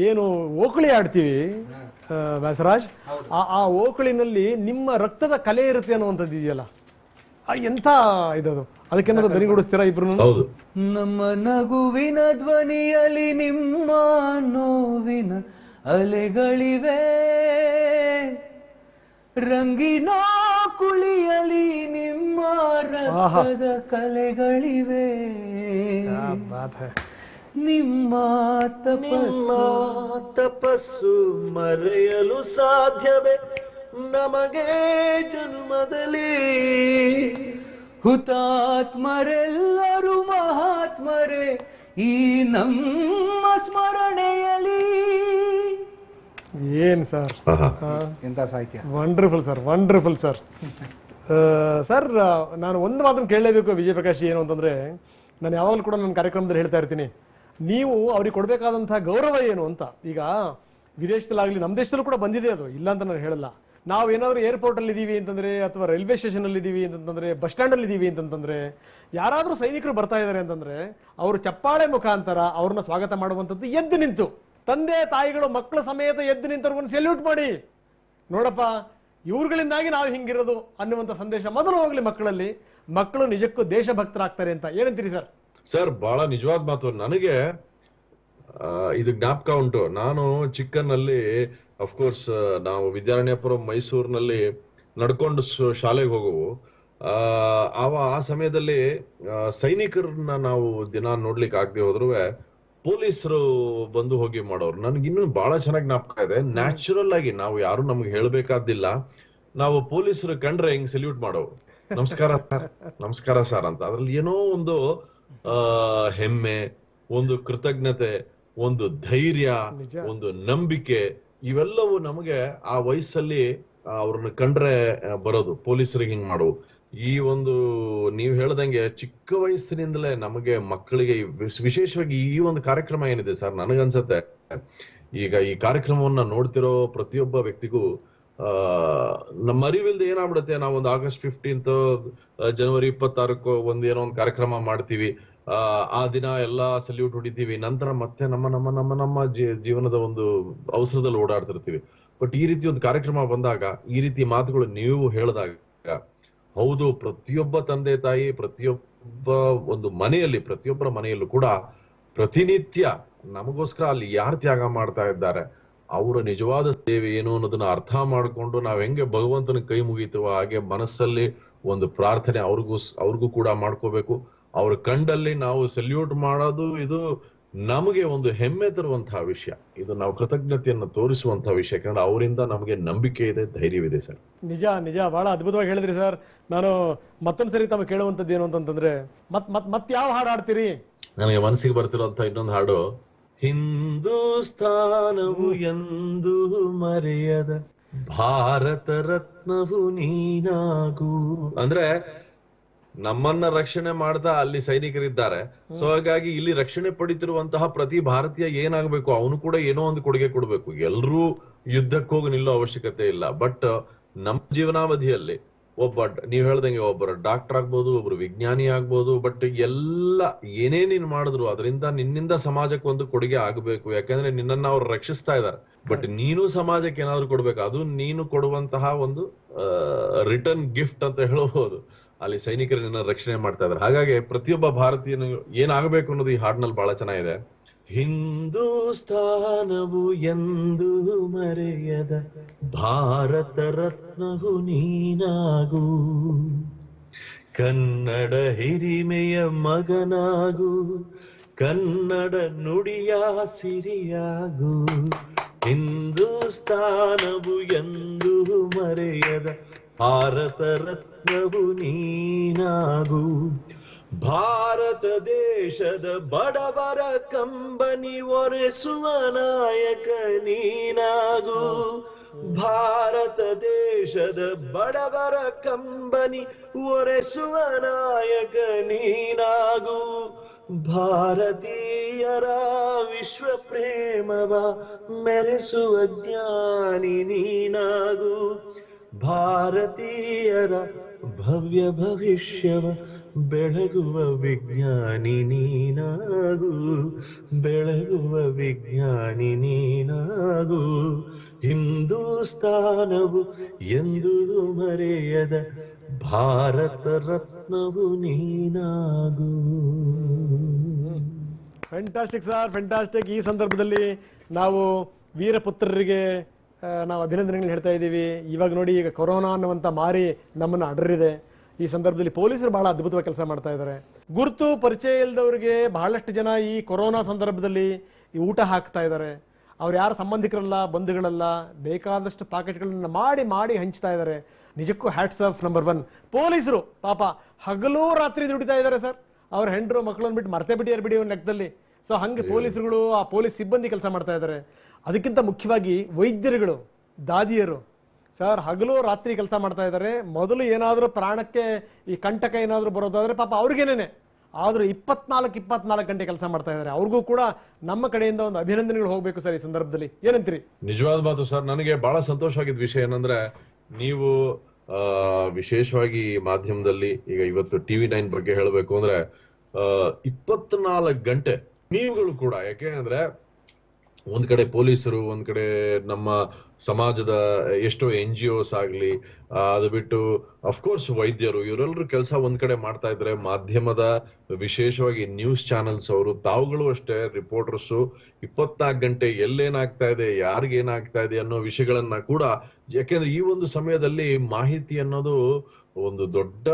ಏನು ಓಕಳಿ ಆಡ್ತೀವಿ ವ್ಯಾಸರಾಜ್, ಆ ಓಕಳಿನಲ್ಲಿ ನಿಮ್ಮ ರಕ್ತದ ಕಲೆ ಇರುತ್ತೆ ಅನ್ನುವಂಥದ್ದು ಇದೆಯಲ್ಲ, ಎಂಥ ಇದದು. ಅದಕ್ಕೇನಾದ್ರು ದನಿಗೂಡಿಸ್ತೀರಾ ಇಬ್ರು? ಹೌದು. ನಮ್ಮ ನಗುವಿನ ಧ್ವನಿಯಲ್ಲಿ ನಿಮ್ಮ ನೋವಿನ ಅಲೆಗಳಿವೆ. ರಂಗಿನ ಕುಳಿಯಲಿ ನಿಮ್ಮ ರಕ್ತದ ಕಲೆಗಳಿವೆ. ನಿಮ್ಮ ತಪಸ್ಸು ಮರೆಯಲು ಸಾಧ್ಯವೇ ನಮಗೆ ಜನ್ಮದಲ್ಲಿ. ಹುತಾತ್ಮರೆಲ್ಲರೂ ಮಹಾತ್ಮರೇ ಈ ನಮ್ಮ ಸ್ಮರಣೆಯಲ್ಲಿ. ಏನ್ ಸರ್, ಎಂತ ಸಾಹಿತ್ಯ! Wonderful sir, wonderful sir. Sir ನಾನು ಒಂದು ಮಾತನ್ನು ಕೇಳಲೇಬೇಕು ವಿಜಯ್ ಪ್ರಕಾಶ್, ಏನು ಅಂತಂದ್ರೆ, ನಾನು ಯಾವಾಗಲೂ ಕೂಡ ನನ್ನ ಕಾರ್ಯಕ್ರಮದಲ್ಲಿ ಹೇಳ್ತಾ ಇರ್ತೀನಿ, ನೀವು ಅವ್ರಿಗೆ ಕೊಡಬೇಕಾದಂತಹ ಗೌರವ ಏನು ಅಂತ. ಈಗ ವಿದೇಶದಲ್ಲಾಗಲಿ ನಮ್ಮ ದೇಶದಲ್ಲೂ ಕೂಡ ಬಂದಿದೆ, ಅದು ಇಲ್ಲ ಅಂತ ನಾನು ಹೇಳಲ್ಲ. ನಾವು ಏನಾದರೂ ಏರ್ಪೋರ್ಟಲ್ಲಿ ಇದ್ದೀವಿ ಅಂತಂದರೆ, ಅಥವಾ ರೈಲ್ವೆ ಸ್ಟೇಷನಲ್ಲಿ ಇದ್ದೀವಿ ಅಂತಂದರೆ, ಬಸ್ ಸ್ಟ್ಯಾಂಡಲ್ಲಿ ಇದ್ದೀವಿ ಅಂತಂತಂದರೆ, ಯಾರಾದರೂ ಸೈನಿಕರು ಬರ್ತಾ ಇದ್ದಾರೆ ಅಂತಂದರೆ ಅವರು ಚಪ್ಪಾಳೆ ಮುಖಾಂತರ ಅವ್ರನ್ನ ಸ್ವಾಗತ ಮಾಡುವಂಥದ್ದು, ಎದ್ದು ನಿಂತು ತಂದೆ ತಾಯಿಗಳು ಮಕ್ಕಳ ಸಮೇತ ಎದ್ದು ನಿಂತವ್ರಿಗೊಂದು ಸೆಲ್ಯೂಟ್ ಮಾಡಿ, ನೋಡಪ್ಪ ಇವ್ರುಗಳಿಂದಾಗಿ ನಾವು ಹಿಂಗಿರೋದು ಅನ್ನುವಂಥ ಸಂದೇಶ ಮೊದಲು ಹೋಗ್ಲಿ ಮಕ್ಕಳಲ್ಲಿ. ಮಕ್ಕಳು ನಿಜಕ್ಕೂ ದೇಶಭಕ್ತರಾಗ್ತಾರೆ ಅಂತ. ಏನಂತೀರಿ ಸರ್? ಸರ್ ಬಹಳ ನಿಜವಾದ ಮಾತು. ನನಗೆ ಇದು ಜ್ಞಾಪಕ ಉಂಟು. ನಾನು ಚಿಕ್ಕನ್ನಲ್ಲಿ ಅಫ್ಕೋರ್ಸ್ ನಾವು ವಿದ್ಯಾರಣ್ಯಪುರ ಮೈಸೂರಿನಲ್ಲಿ ನಡ್ಕೊಂಡು ಶಾಲೆಗೆ ಹೋಗುವು. ಆ ಸಮಯದಲ್ಲಿ ಸೈನಿಕರನ್ನ ನಾವು ದಿನ ನೋಡ್ಲಿಕ್ಕೆ ಆಗದೆ ಹೋದ್ರು ಪೊಲೀಸರು ಬಂದು ಹೋಗಿ ಮಾಡೋರು. ನನ್ಗೆ ಇನ್ನೂ ಬಹಳ ಚೆನ್ನಾಗಿ ಜ್ಞಾಪಕ ಇದೆ. ನ್ಯಾಚುರಲ್ ಆಗಿ ನಾವು ಯಾರು ನಮ್ಗೆ ಹೇಳ್ಬೇಕಾದಿಲ್ಲ, ನಾವು ಪೊಲೀಸರು ಕಂಡ್ರೆ ಹಿಂಗ್ ಸೆಲ್ಯೂಟ್ ಮಾಡೋವು, ನಮಸ್ಕಾರ ಸರ್, ನಮಸ್ಕಾರ ಸರ್ ಅಂತ. ಅದ್ರಲ್ಲಿ ಏನೋ ಒಂದು ಹೆಮ್ಮೆ, ಒಂದು ಕೃತಜ್ಞತೆ, ಒಂದು ಧೈರ್ಯ, ಒಂದು ನಂಬಿಕೆ, ಇವೆಲ್ಲವೂ ನಮಗೆ ಆ ವಯಸ್ಸಲ್ಲಿ ಅವ್ರನ್ನ ಕಂಡ್ರೆ ಬರೋದು. ಪೊಲೀಸರಿಗೆ ಹಿಂಗ್ ಮಾಡೋವು. ಈ ಒಂದು ನೀವು ಹೇಳ್ದಂಗೆ ಚಿಕ್ಕ ವಯಸ್ಸಿನಿಂದಲೇ ನಮಗೆ ಮಕ್ಕಳಿಗೆ ವಿಶೇಷವಾಗಿ ಈ ಒಂದು ಕಾರ್ಯಕ್ರಮ ಏನಿದೆ ಸರ್, ನನಗನ್ಸತ್ತೆ ಈಗ ಈ ಕಾರ್ಯಕ್ರಮವನ್ನ ನೋಡ್ತಿರೋ ಪ್ರತಿಯೊಬ್ಬ ವ್ಯಕ್ತಿಗೂ ನಮ್ಮ ಅರಿವಿಲ್ದೆ ಏನಾಗ್ಬಿಡುತ್ತೆ, ನಾವೊಂದು August 15th ಜನವರಿ 26 ಒಂದ್ ಏನೋ ಒಂದು ಕಾರ್ಯಕ್ರಮ ಮಾಡ್ತೀವಿ. ಆ ದಿನ ಎಲ್ಲಾ ಸಲ್ಯೂಟ್ ಹೊಡಿತೀವಿ, ನಂತರ ಮತ್ತೆ ನಮ್ಮ ನಮ್ಮ ನಮ್ಮ ನಮ್ಮ ಜೀವನದ ಒಂದು ಅವಸರದಲ್ಲಿ ಓಡಾಡ್ತಿರ್ತೀವಿ. ಬಟ್ ಈ ರೀತಿ ಒಂದು ಕಾರ್ಯಕ್ರಮ ಬಂದಾಗ ಈ ರೀತಿ ಮಾತುಗಳು ನೀವು ಹೇಳಿದಾಗ ಹೌದು, ಪ್ರತಿಯೊಬ್ಬ ತಂದೆ ತಾಯಿ, ಪ್ರತಿಯೊಬ್ಬ ಒಂದು ಮನೆಯಲ್ಲಿ, ಪ್ರತಿಯೊಬ್ಬರ ಮನೆಯಲ್ಲೂ ಕೂಡ ಪ್ರತಿನಿತ್ಯ ನಮಗೋಸ್ಕರ ಅಲ್ಲಿ ಯಾರು ತ್ಯಾಗ ಮಾಡ್ತಾ ಇದ್ದಾರೆ, ಅವರ ನಿಜವಾದ ಸೇವೆ ಏನು ಅನ್ನೋದನ್ನ ಅರ್ಥ ಮಾಡಿಕೊಂಡು ನಾವ್ ಹೆಂಗೆ ಭಗವಂತನ ಕೈ ಮುಗಿತೀವೋ ಹಾಗೆ ಮನಸ್ಸಲ್ಲಿ ಒಂದು ಪ್ರಾರ್ಥನೆ ಅವ್ರಿಗೂ ಕೂಡ ಮಾಡ್ಕೋಬೇಕು. ಅವ್ರ ಕಂಡಲ್ಲಿ ನಾವು ಸಲ್ಯೂಟ್ ಮಾಡೋದು ಇದು ನಮಗೆ ಒಂದು ಹೆಮ್ಮೆ ತರುವಂತಹ ವಿಷಯ, ಇದು ನಾವು ಕೃತಜ್ಞತೆಯನ್ನು ತೋರಿಸುವಂತಹ ವಿಷಯ. ಯಾಕಂದ್ರೆ ಅವರಿಂದ ನಮಗೆ ನಂಬಿಕೆ ಇದೆ, ಧೈರ್ಯವಿದೆ ಸರ್. ನಿಜ ನಿಜ, ಬಹಳ ಅದ್ಭುತವಾಗಿ ಹೇಳಿದ್ರಿ ಸರ್. ನಾನು ಮತ್ತೊಂದ್ಸರಿ ತಮ್ಮ ಕೇಳುವಂತದ್ದು ಏನು ಅಂತಂದ್ರೆ, ಮತ್ ಯಾವ ಹಾಡು ಹಾಡ್ತೀರಿ? ನನಗೆ ಮನಸ್ಸಿಗೆ ಬರ್ತಿರೋಂತ ಇನ್ನೊಂದು ಹಾಡು, ಹಿಂದೂಸ್ತಾನವು ಎಂದು ಮರೆಯದ ಭಾರತ ರತ್ನವು ನೀನಾಗು. ಅಂದ್ರೆ ನಮ್ಮನ್ನ ರಕ್ಷಣೆ ಮಾಡ್ತಾ ಅಲ್ಲಿ ಸೈನಿಕರಿದ್ದಾರೆ, ಸೊ ಹಾಗಾಗಿ ಇಲ್ಲಿ ರಕ್ಷಣೆ ಪಡಿತಿರುವಂತಹ ಪ್ರತಿ ಭಾರತೀಯ ಏನಾಗ್ಬೇಕು, ಅವನು ಕೂಡ ಏನೋ ಒಂದು ಕೊಡುಗೆ ಕೊಡ್ಬೇಕು. ಎಲ್ರೂ ಯುದ್ಧಕ್ಕೆ ಹೋಗಿ ನಿಲ್ಲೋ ಅವಶ್ಯಕತೆ ಇಲ್ಲ. ಬಟ್ ನಮ್ಮ ಜೀವನಾವಧಿಯಲ್ಲಿ ನೀವ್ ಹೇಳ್ದಂಗೆ ಒಬ್ಬರು ಡಾಕ್ಟರ್ ಆಗ್ಬೋದು, ಒಬ್ರು ವಿಜ್ಞಾನಿ ಆಗ್ಬೋದು, ಬಟ್ ಎಲ್ಲ ಏನೇ ನೀನ್ ಮಾಡಿದ್ರು ಅದರಿಂದ ನಿನ್ನಿಂದ ಸಮಾಜಕ್ಕೆ ಒಂದು ಕೊಡುಗೆ ಆಗ್ಬೇಕು. ಯಾಕಂದ್ರೆ ನಿನ್ನನ್ನ ಅವ್ರು ರಕ್ಷಿಸ್ತಾ ಇದ್ದಾರೆ, ಬಟ್ ನೀನು ಸಮಾಜಕ್ಕೆ ಏನಾದ್ರು ಕೊಡ್ಬೇಕು. ಅದು ನೀನು ಕೊಡುವಂತಹ ಒಂದು ರಿಟರ್ನ್ ಗಿಫ್ಟ್ ಅಂತ ಹೇಳಬಹುದು. ಅಲ್ಲಿ ಸೈನಿಕರು ನಿನ್ನ ರಕ್ಷಣೆ ಮಾಡ್ತಾ ಇದ್ದಾರೆ. ಹಾಗಾಗಿ ಪ್ರತಿಯೊಬ್ಬ ಭಾರತೀಯನು ಏನಾಗಬೇಕು ಅನ್ನೋದು ಈ ಹಾಡಿನಲ್ಲಿ ಬಹಳ ಚೆನ್ನಾಗಿದೆ. ಹಿಂದೂಸ್ತಾನವು ಎಂದು ಮರೆಯದ ಭಾರತ ರತ್ನವು ನೀನಾಗು, ಕನ್ನಡ ಹಿರಿಮೆಯ ಮಗನಾಗು, ಕನ್ನಡ ನುಡಿಯ ಸಿರಿಯಾಗು. ಹಿಂದೂಸ್ತಾನವು ಎಂದು ಮರೆಯದ ಭಾರತ ರತ್ನವು ನೀನಾಗು, ಭಾರತ ದೇಶದ ಬಡವರ ಕಂಬನಿ ಒರೆಸುವ ನಾಯಕ ನೀನಾಗು, ಭಾರತ ದೇಶದ ಬಡವರ ಕಂಬನಿ ಒರೆಸುವ ನಾಯಕ ನೀನಾಗು, ಭಾರತೀಯರ ವಿಶ್ವ ಪ್ರೇಮವ ಮೆರೆಸುವ ಜ್ಞಾನಿ ನೀನಾಗು, ಭಾರತೀಯರ ಭವ್ಯ ಭವಿಷ್ಯವ ಬೆಳಗುವ ವಿಜ್ಞಾನಿ ನೀನಾಗು, ಬೆಳಗುವ ವಿಜ್ಞಾನಿ ನೀನಾಗು. ಹಿಂದೂಸ್ತಾನವು ಎಂದು ಮರೆಯದ ಭಾರತ ರತ್ನವು ನೀನಾಗು. Fantastic sir, fantastic. ಈ ಸಂದರ್ಭದಲ್ಲಿ ನಾವು ವೀರಪುತ್ರರಿಗೆ ನಾವು ಅಭಿನಂದನೆಗಳನ್ನ ಹೇಳ್ತಾ ಇದ್ದೀವಿ. ಇವಾಗ ನೋಡಿ, ಈಗ ಕೊರೋನಾ ಅನ್ನುವಂಥ ಮಾರಿ ನಮ್ಮನ್ನು ಅಡರಿದೆ. ಈ ಸಂದರ್ಭದಲ್ಲಿ ಪೊಲೀಸರು ಬಹಳ ಅದ್ಭುತವಾಗಿ ಕೆಲಸ ಮಾಡ್ತಾ ಇದ್ದಾರೆ. ಗುರುತು ಪರಿಚಯ ಇಲ್ಲದವರಿಗೆ ಬಹಳಷ್ಟು ಜನ ಈ ಕೊರೋನಾ ಸಂದರ್ಭದಲ್ಲಿ ಈ ಊಟ ಹಾಕ್ತಾ ಇದ್ದಾರೆ. ಅವ್ರು ಯಾರು ಸಂಬಂಧಿಕರಲ್ಲ, ಬಂಧುಗಳಲ್ಲ, ಬೇಕಾದಷ್ಟು ಪ್ಯಾಕೆಟ್ಗಳನ್ನ ಮಾಡಿ ಮಾಡಿ ಹಂಚ್ತಾ ಇದ್ದಾರೆ. ನಿಜಕ್ಕೂ ಹ್ಯಾಟ್ಸ್ ಆಫ್ ನಂಬರ್ 1. ಪೊಲೀಸರು ಪಾಪ ಹಗಲು ರಾತ್ರಿ ದುಡಿತಾ ಇದ್ದಾರೆ ಸರ್. ಅವ್ರ ಹೆಂಡರು ಮಕ್ಕಳನ್ನ ಬಿಟ್ಟು ಮರ್ತೇ ಬಿಟ್ಟಿದ್ದಾರೆ ಬಿಡಿ ಒಂದು ಲೆಕ್ಕದಲ್ಲಿ. ಸೊ ಹಂಗೆ ಪೊಲೀಸರುಗಳು, ಆ ಪೊಲೀಸ್ ಸಿಬ್ಬಂದಿ ಕೆಲಸ ಮಾಡ್ತಾ ಇದ್ದಾರೆ. ಅದಕ್ಕಿಂತ ಮುಖ್ಯವಾಗಿ ವೈದ್ಯರುಗಳು, ದಾದಿಯರು ಸರ್ ಹಗಲು ರಾತ್ರಿ ಕೆಲಸ ಮಾಡ್ತಾ ಇದ್ದಾರೆ. ಮೊದಲು ಏನಾದರೂ ಪ್ರಾಣಕ್ಕೆ ಈ ಕಂಟಕ ಏನಾದರೂ ಬರೋದಾದ್ರೆ ಪಾಪ ಅವ್ರಿಗೇನೇನೆ, ಆದರೂ 24 ಗಂಟೆ ಕೆಲಸ ಮಾಡ್ತಾ ಇದ್ದಾರೆ. ಅವ್ರಿಗೂ ಕೂಡ ನಮ್ಮ ಕಡೆಯಿಂದ ಒಂದು ಅಭಿನಂದನೆಗಳು ಹೋಗ್ಬೇಕು ಸರ್. ಈ ಸಂದರ್ಭದಲ್ಲಿ ಏನಂತೀರಿ? ನಿಜವಾದ ಮಾತು ಸರ್. ನನಗೆ ಬಹಳ ಸಂತೋಷವಾಗಿದ್ದ ವಿಷಯ ಏನಂದ್ರೆ, ನೀವು ವಿಶೇಷವಾಗಿ ಮಾಧ್ಯಮದಲ್ಲಿ ಈಗ ಇವತ್ತು TV9 ಬಗ್ಗೆ ಹೇಳಬೇಕು ಅಂದ್ರೆ 24 ಗಂಟೆ ನೀವುಗಳು ಕೂಡ, ಯಾಕೆಂದ್ರೆ ಒಂದ್ ಕಡೆ ಪೊಲೀಸರು, ಒಂದ್ ಕಡೆ ನಮ್ಮ ಸಮಾಜದ ಎಷ್ಟೋ NGOs ಆಗ್ಲಿ, ಅದು ಬಿಟ್ಟು ಅಫ್ಕೋರ್ಸ್ ವೈದ್ಯರು, ಇವರೆಲ್ಲರೂ ಕೆಲಸ ಒಂದ್ ಕಡೆ ಮಾಡ್ತಾ ಇದ್ರೆ, ಮಾಧ್ಯಮದ ವಿಶೇಷವಾಗಿ ನ್ಯೂಸ್ ಚಾನೆಲ್ಸ್ ಅವರು ತಾವುಗಳು ಅಷ್ಟೇ, ರಿಪೋರ್ಟರ್ಸು 24 ಗಂಟೆ ಎಲ್ಲೇನಾಗ್ತಾ ಇದೆ, ಯಾರಿಗೇನಾಗ್ತಾ ಇದೆ ಅನ್ನೋ ವಿಷಯಗಳನ್ನ ಕೂಡ, ಯಾಕೆಂದ್ರೆ ಈ ಒಂದು ಸಮಯದಲ್ಲಿ ಮಾಹಿತಿ ಅನ್ನೋದು ಒಂದು ದೊಡ್ಡ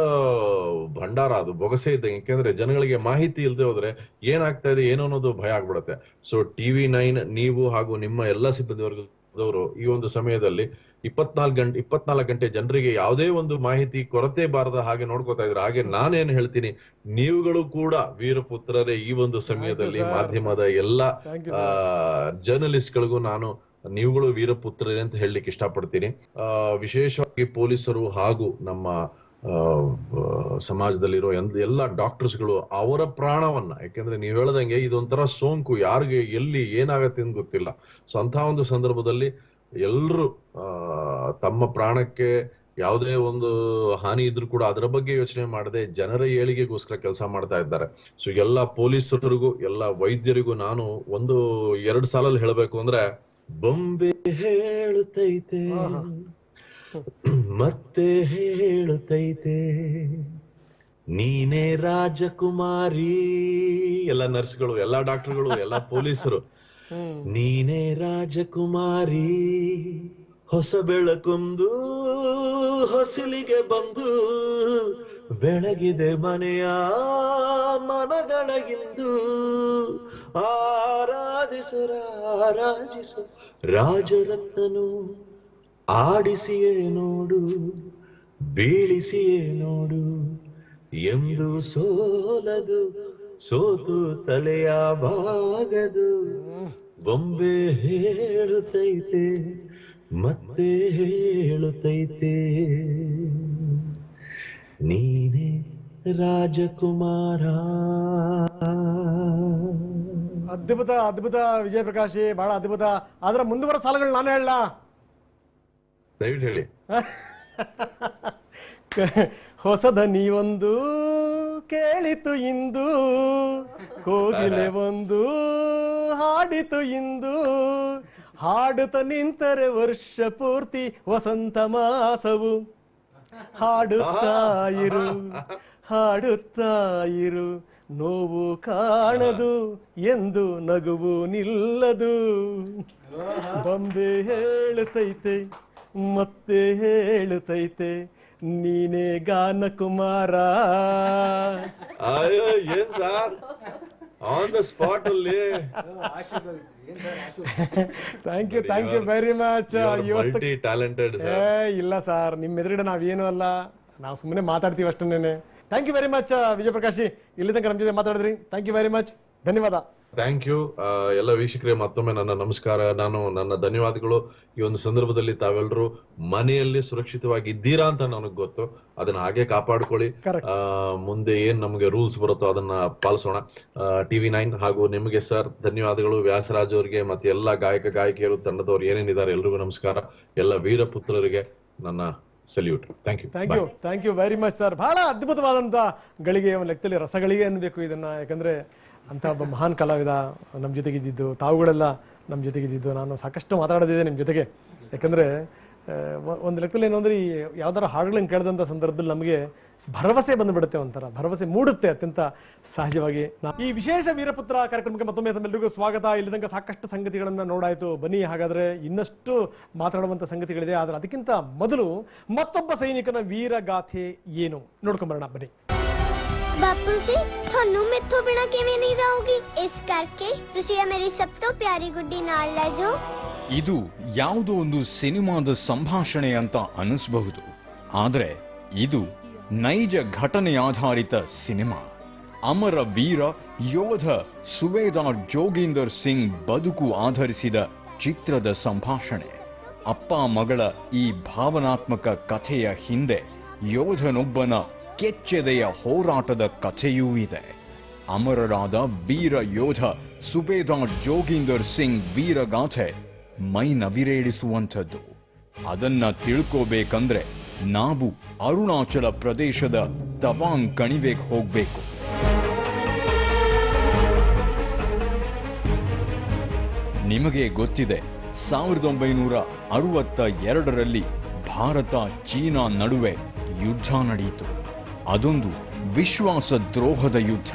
ಭಂಡಾರ, ಅದು ಬೊಗಸೆ ಇದ್ದಂಗೆ. ಯಾಕೆಂದ್ರೆ ಜನಗಳಿಗೆ ಮಾಹಿತಿ ಇಲ್ಲದೆ ಹೋದ್ರೆ ಏನಾಗ್ತಾ ಇದೆ ಏನೋ ಅನ್ನೋದು ಭಯ ಆಗ್ಬಿಡತ್ತೆ. ಸೊ TV9 ನೀವು ಹಾಗೂ ನಿಮ್ಮ ಎಲ್ಲಾ ಸಿಬ್ಬಂದಿ ವರ್ಗದವರು ಈ ಒಂದು ಸಮಯದಲ್ಲಿ 24 ಗಂಟೆ ಜನರಿಗೆ ಯಾವುದೇ ಒಂದು ಮಾಹಿತಿ ಕೊರತೆ ಬಾರದ ಹಾಗೆ ನೋಡ್ಕೋತಾ ಇದ್ರೆ. ಹಾಗೆ ನಾನೇನ್ ಹೇಳ್ತೀನಿ, ನೀವುಗಳು ಕೂಡ ವೀರಪುತ್ರರೇ. ಈ ಒಂದು ಸಮಯದಲ್ಲಿ ಮಾಧ್ಯಮದ ಎಲ್ಲಾ ಜರ್ನಲಿಸ್ಟ್ ಗಳಿಗೂ ನಾನು ನೀವುಗಳು ವೀರಪುತ್ರರೇ ಅಂತ ಹೇಳಲಿಕ್ಕೆ ಇಷ್ಟಪಡ್ತೀನಿ. ವಿಶೇಷವಾಗಿ ಪೊಲೀಸರು ಹಾಗೂ ನಮ್ಮ ಸಮಾಜದಲ್ಲಿರೋ ಎಲ್ಲ ಡಾಕ್ಟರ್ಸ್ಗಳು ಅವರ ಪ್ರಾಣವನ್ನ, ಯಾಕೆಂದ್ರೆ ನೀವ್ ಹೇಳ್ದಂಗೆ ಇದೊಂಥರ ಸೋಂಕು, ಯಾರಿಗೆ ಎಲ್ಲಿ ಏನಾಗತ್ತೆ ಅಂತ ಗೊತ್ತಿಲ್ಲ. ಸೊ ಅಂತ ಒಂದು ಸಂದರ್ಭದಲ್ಲಿ ಎಲ್ರು ತಮ್ಮ ಪ್ರಾಣಕ್ಕೆ ಯಾವುದೇ ಒಂದು ಹಾನಿ ಇದ್ರೂ ಕೂಡ ಅದರ ಬಗ್ಗೆ ಯೋಚನೆ ಮಾಡದೆ ಜನರ ಏಳಿಗೆಗೋಸ್ಕರ ಕೆಲಸ ಮಾಡ್ತಾ ಇದ್ದಾರೆ. ಸೊ ಎಲ್ಲ ಪೊಲೀಸರಿಗೂ ಎಲ್ಲ ವೈದ್ಯರಿಗೂ ನಾನು 1-2 ಸಾಲಲ್ಲಿ ಹೇಳಬೇಕು ಅಂದ್ರೆ, ಬೊಂಬೆ ಹೇಳುತ್ತೈತೆ ಮತ್ತೆ ಹೇಳುತ್ತೈತೆ ನೀನೇ ರಾಜಕುಮಾರಿ. ಎಲ್ಲ ನರ್ಸ್ಗಳು, ಎಲ್ಲ ಡಾಕ್ಟರ್ಗಳು, ಎಲ್ಲ ಪೊಲೀಸರು, ನೀನೇ ರಾಜಕುಮಾರಿ, ಹೊಸ ಬೆಳಕೊಂದು ಹೊಸಲಿಗೆ ಬಂದು ಬೆಳಗಿದೆ ಮನೆಯ ಮನಗಳ ಇಂದು. ಆರಾಧಿಸು ರಾರಾಜಿಸು ರಾಜರತ್ನನು, ಆಡಿಸಿಯೇ ನೋಡು ಬೀಳಿಸಿಯೇ ನೋಡು, ಎಂದು ಸೋಲದು ಸೋತು ತಲೆಯ ಬಾಗದು. ಬೊಂಬೆ ಹೇಳುತ್ತೈತೆ ಮತ್ತೆ ಹೇಳುತ್ತೈತೆ ನೀನೇ ರಾಜಕುಮಾರ. ಅದ್ಭುತ ಅದ್ಭುತ ವಿಜಯ ಪ್ರಕಾಶ್, ಬಹಳ ಅದ್ಭುತ. ಅದರ ಮುಂದುವರ ಸಾಲುಗಳು ನಾನು ಹೇಳ, ದಯವಿಟ್ಟು ಹೇಳಿ. ಹೊಸದ ನೀವೊಂದು ಕೇಳಿತು ಇಂದು, ಕೋಗಿಲೆ ಒಂದು ಹಾಡಿತು ಇಂದು, ಹಾಡುತ್ತ ನಿಂತರೆ ವರ್ಷ ಪೂರ್ತಿ ವಸಂತ ಮಾಸವು. ಹಾಡುತ್ತಾಯಿರು ಹಾಡುತ್ತಾಯಿರು ನೋವು ಕಾಣದು ಎಂದು ನಗುವು ನಿಲ್ಲದು. ಬೊಂಬೆ ಹೇಳುತ್ತೈತೆ ಮತ್ತೆ ಹೇಳುತ್ತೈತೆ ನೀನೇ ಗಾನ ಕುಮಾರ. ಅಯ್ಯೋ ಏನ್ ಸಾರ್ ಆನ್ ದ ಸ್ಪಾಟ್ ಅಲ್ಲಿ. Thank you very much. Multi talented. ಇಲ್ಲ ಸರ್, ನಿಮ್ಮ ಎದುರುಗಡೆ ನಾವೇನು ಅಲ್ಲ, ನಾವು ಸುಮ್ಮನೆ ಮಾತಾಡ್ತೀವಿ ಅಷ್ಟೇನೆ. Thank you very much Vijay Prakash, ಇಲ್ಲಿ ತನಕ ನಮ್ಮ ಜೊತೆ ಮಾತಾಡಿದ್ರಿ. ಥ್ಯಾಂಕ್ ಯು ವೆರಿ ಮಚ್, ಧನ್ಯವಾದ. ಥ್ಯಾಂಕ್ ಯು ಎಲ್ಲ ವೀಕ್ಷಕರೇ, ಮತ್ತೊಮ್ಮೆ ನನ್ನ ನಮಸ್ಕಾರ, ನನ್ನ ಧನ್ಯವಾದಗಳು. ಈ ಒಂದು ಸಂದರ್ಭದಲ್ಲಿ ತಾವೆಲ್ಲರೂ ಮನೆಯಲ್ಲಿ ಸುರಕ್ಷಿತವಾಗಿ ಇದ್ದೀರಾ ಅಂತ ನನಗೆ ಗೊತ್ತು. ಅದನ್ನ ಹಾಗೆ ಕಾಪಾಡ್ಕೊಳ್ಳಿ. ಮುಂದೆ ಏನ್ ನಮಗೆ ರೂಲ್ಸ್ ಬರುತ್ತೋ ಅದನ್ನ ಪಾಲಿಸೋಣ. TV9 ಹಾಗೂ ನಿಮಗೆ ಸರ್ ಧನ್ಯವಾದಗಳು, ವ್ಯಾಸರಾಜ್ ಅವರಿಗೆ, ಮತ್ತೆ ಎಲ್ಲ ಗಾಯಕಿಯರು ತಂಡದವರು ಏನೇನಿದ್ದಾರೆ ಎಲ್ರಿಗೂ ನಮಸ್ಕಾರ. ಎಲ್ಲ ವೀರಪುತ್ರರಿಗೆ ನನ್ನ salute. Thank you very much sir. ಬಹಳ ಅದ್ಭುತವಾದಂತ ಗಳಿಗೆ, ಒಂದು ಲೆಕ್ಕದಲ್ಲಿ ರಸಗಳಿಗೆ ಅನ್ಬೇಕು ಇದನ್ನ. ಯಾಕಂದ್ರೆ ಅಂತ ಒಬ್ಬ ಮಹಾನ್ ಕಲಾವಿದ ನಮ್ಮ ಜೊತೆಗಿದ್ದು, ತಾವುಗಳೆಲ್ಲ ನಮ್ಮ ಜೊತೆಗಿದ್ದು, ನಾನು ಸಾಕಷ್ಟು ಮಾತಾಡೋದಿದೆ ನಿಮ್ಮ ಜೊತೆಗೆ. ಯಾಕಂದ್ರೆ ಒಂದು ಲೆಕ್ಕದಲ್ಲಿ ಏನು ಅಂದ್ರೆ, ಈ ಯಾವ್ದಾರ ಹಾಡುಗಳನ್ನ ಕೇಳಿದಂಥ ಸಂದರ್ಭದಲ್ಲಿ ನಮಗೆ ಭರವಸೆ ಬಂದುಬಿಡುತ್ತೆ, ಒಂಥರ ಭರವಸೆ ಮೂಡುತ್ತೆ ಅತ್ಯಂತ ಸಹಜವಾಗಿ. ಈ ವಿಶೇಷ ವೀರಪುತ್ರ ಕಾರ್ಯಕ್ರಮಕ್ಕೆ ಮತ್ತೊಮ್ಮೆ ತಮ್ಮೆಲ್ಲರಿಗೂ ಸ್ವಾಗತ. ಇಲ್ಲಿ ತನಕ ಸಾಕಷ್ಟು ಸಂಗತಿಗಳನ್ನು ನೋಡಾಯಿತು. ಬನ್ನಿ, ಹಾಗಾದ್ರೆ ಇನ್ನಷ್ಟು ಮಾತಾಡುವಂಥ ಸಂಗತಿಗಳಿದೆ. ಆದರೆ ಅದಕ್ಕಿಂತ ಮೊದಲು ಮತ್ತೊಬ್ಬ ಸೈನಿಕನ ವೀರಗಾಥೆ ಏನು ನೋಡ್ಕೊಂಬರೋಣ, ಬನ್ನಿ. बापू जी थानू मेथों बिना किवें नहीं रहोगी, इस करके तुसी मेरी सब तो प्यारी गुड्डी नाल ले जाओ. ಇದು ಯಾವುದೋ ಒಂದು ಸಿನಿಮಾದ ಸಂಭಾಷಣೆ ಅಂತ ಅನಿಸಬಹುದು, ಆದರೆ ಇದು ನೈಜ ಘಟನೆ ಆಧಾರಿತ ಸಿನಿಮಾ. ಅಮರ ವೀರ ಯೋಧ ಸುಬೇದಾರ್ ಜೋಗೀಂದರ್ ಸಿಂಗ್ ಬದುಕು ಆಧರಿಸಿದ ಚಿತ್ರದ ಸಂಭಾಷಣೆ. ಅಪ್ಪ ಮಗಳ ಈ ಭಾವನಾತ್ಮಕ ಕಥೆಯ ಹಿಂದೆ ಯೋಧನೊಬ್ಬನ ಕೆಚ್ಚೆದೆಯ ಹೋರಾಟದ ಕಥೆಯೂ ಇದೆ. ಅಮರರಾದ ವೀರ ಯೋಧ ಸುಬೇದಾರ್ ಜೋಗೀಂದರ್ ಸಿಂಗ್ ವೀರಗಾಥೆ ಮೈ ನವಿರೇಳಿಸುವಂಥದ್ದು. ಅದನ್ನ ತಿಳ್ಕೋಬೇಕಂದ್ರೆ ನಾವು ಅರುಣಾಚಲ ಪ್ರದೇಶದ ತವಾಂಗ್ ಕಣಿವೆಗೆ ಹೋಗ್ಬೇಕು. ನಿಮಗೆ ಗೊತ್ತಿದೆ, 1962ರಲ್ಲಿ ಭಾರತ ಚೀನಾ ನಡುವೆ ಯುದ್ಧ ನಡೆಯಿತು. ಅದೊಂದು ವಿಶ್ವಾಸ ದ್ರೋಹದ ಯುದ್ಧ.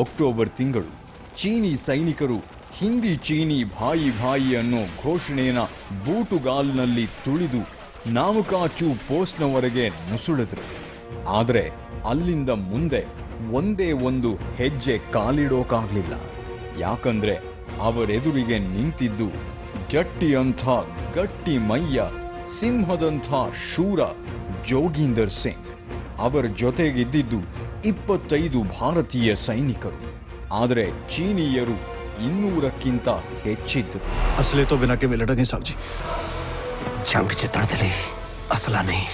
ಅಕ್ಟೋಬರ್ ತಿಂಗಳು ಚೀನಿ ಸೈನಿಕರು ಹಿಂದಿ ಚೀನಿ ಭಾಯಿ ಭಾಯಿ ಅನ್ನೋ ಘೋಷಣೆಯನ್ನ ಬೂಟುಗಾಲ್ನಲ್ಲಿ ತುಳಿದು ನಾಮಕಾಚು ಪೋಸ್ಟ್ನವರೆಗೆ ನುಸುಳಿದ್ರು. ಆದರೆ ಅಲ್ಲಿಂದ ಮುಂದೆ ಒಂದೇ ಒಂದು ಹೆಜ್ಜೆ ಕಾಲಿಡೋಕಾಗ್ಲಿಲ್ಲ. ಯಾಕಂದ್ರೆ ಅವರೆದುರಿಗೆ ನಿಂತಿದ್ದು ಜಟ್ಟಿಯಂಥ ಗಟ್ಟಿ ಮೈಯ ಸಿಂಹದಂಥ ಶೂರ ಜೋಗೀಂದರ್ ಸಿಂಗ್. ಅವರ ಜೊತೆಗಿದ್ದಿದ್ದು 25 ಭಾರತೀಯ ಸೈನಿಕರು. ಆದರೆ ಚೀನೀಯರು 200ಕ್ಕಿಂತ ಹೆಚ್ಚಿದ್ದರು. असले तो बिना के लड़ेंगे साहब जी. जंग जितने असला नहीं,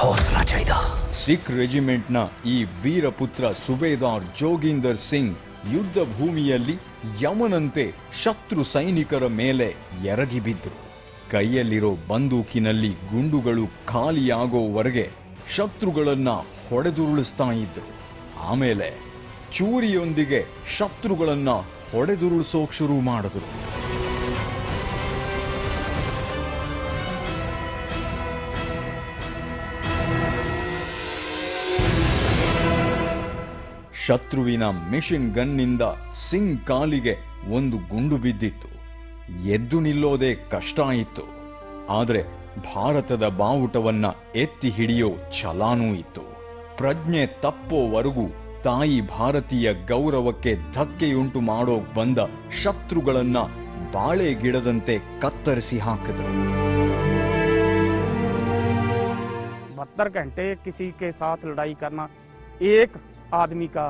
हौसला चाहिए. ಸಿಖ್ ರೆಜಿಮೆಂಟ್ನ ಈ ವೀರಪುತ್ರ ಸುಬೇದಾರ್ ಜೋಗೀಂದರ್ ಸಿಂಗ್ ಯುದ್ಧ ಭೂಮಿಯಲ್ಲಿ ಯಮನಂತೆ ಶತ್ರು ಸೈನಿಕರ ಮೇಲೆ ಎರಗಿ ಬಿದ್ದರು. ಕೈಯಲ್ಲಿರೋ ಬಂದೂಕಿನಲ್ಲಿ ಗುಂಡುಗಳು ಖಾಲಿಯಾಗೋವರೆಗೆ ಶತ್ರುಗಳನ್ನ ಹೊಡೆದುರುಳಿಸ್ತಾ ಇದ್ರು. ಆಮೇಲೆ ಚೂರಿಯೊಂದಿಗೆ ಶತ್ರುಗಳನ್ನ ಹೊಡೆದುರುಳಿಸೋಕ್ ಶುರು ಮಾಡಿದ್ರು. ಶತ್ರುವಿನ ಮಿಷಿನ್ ಗನ್ನಿಂದ ಸಿಂಗ್ ಕಾಲಿಗೆ ಒಂದು ಗುಂಡು ಬಿದ್ದಿತ್ತು. ಎದ್ದು ನಿಲ್ಲೋದೇ ಕಷ್ಟ ಇತ್ತು. ಆದರೆ ಭಾರತದ ಬಾವುಟವನ್ನ ಎತ್ತಿ ಹಿಡಿಯೋ ಛಲಾನೂ ಇತ್ತು. ಪ್ರಜ್ಞೆ ತಪ್ಪೋವರೆಗೂ ತಾಯಿ ಭಾರತೀಯ ಗೌರವಕ್ಕೆ ಧಕ್ಕೆಯುಂಟು ಮಾಡೋಕ್ ಬಂದ ಶತ್ರುಗಳನ್ನ ಬಾಳೆ ಗಿಡದಂತೆ ಕತ್ತರಿಸಿ ಹಾಕಿದರು. 72 घंटे किसी के साथ लड़ाई करना एक आदमी का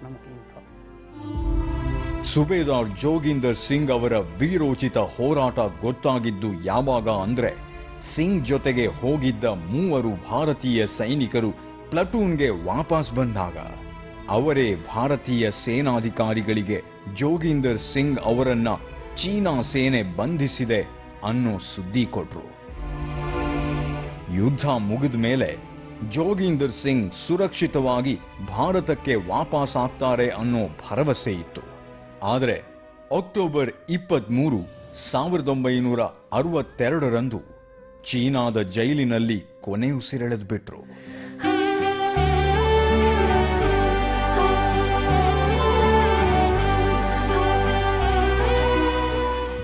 नमकीन था. ಸುಬೇದಾರ್ ಜೋಗಿಂದರ್ ಸಿಂಗ್ ಅವರ ವೀರೋಚಿತ ಹೋರಾಟ ಗೊತ್ತಾಗಿದ್ದು ಯಾವಾಗ ಅಂದ್ರೆ, ಸಿಂಗ್ ಜೊತೆಗೆ ಹೋಗಿದ್ದ 3 ಭಾರತೀಯ ಸೈನಿಕರು ಪ್ಲಟೂನ್ಗೆ ವಾಪಸ್ ಬಂದಾಗ ಅವರೇ ಭಾರತೀಯ ಸೇನಾಧಿಕಾರಿಗಳಿಗೆ ಜೋಗಿಂದರ್ ಸಿಂಗ್ ಅವರನ್ನ ಚೀನಾ ಸೇನೆ ಬಂಧಿಸಿದೆ ಅನ್ನೋ ಸುದ್ದಿ ಕೊಟ್ರು. ಯುದ್ಧ ಮುಗಿದ ಮೇಲೆ ಜೋಗಿಂದರ್ ಸಿಂಗ್ ಸುರಕ್ಷಿತವಾಗಿ ಭಾರತಕ್ಕೆ ವಾಪಸ್ ಆಗ್ತಾರೆ ಅನ್ನೋ ಭರವಸೆ ಇತ್ತು. ಆದರೆ ಅಕ್ಟೋಬರ್ 23, 1962ರಂದು ಚೀನಾದ ಜೈಲಿನಲ್ಲಿ ಕೊನೆಯುಸಿರೆಳೆದು ಬಿಟ್ರು.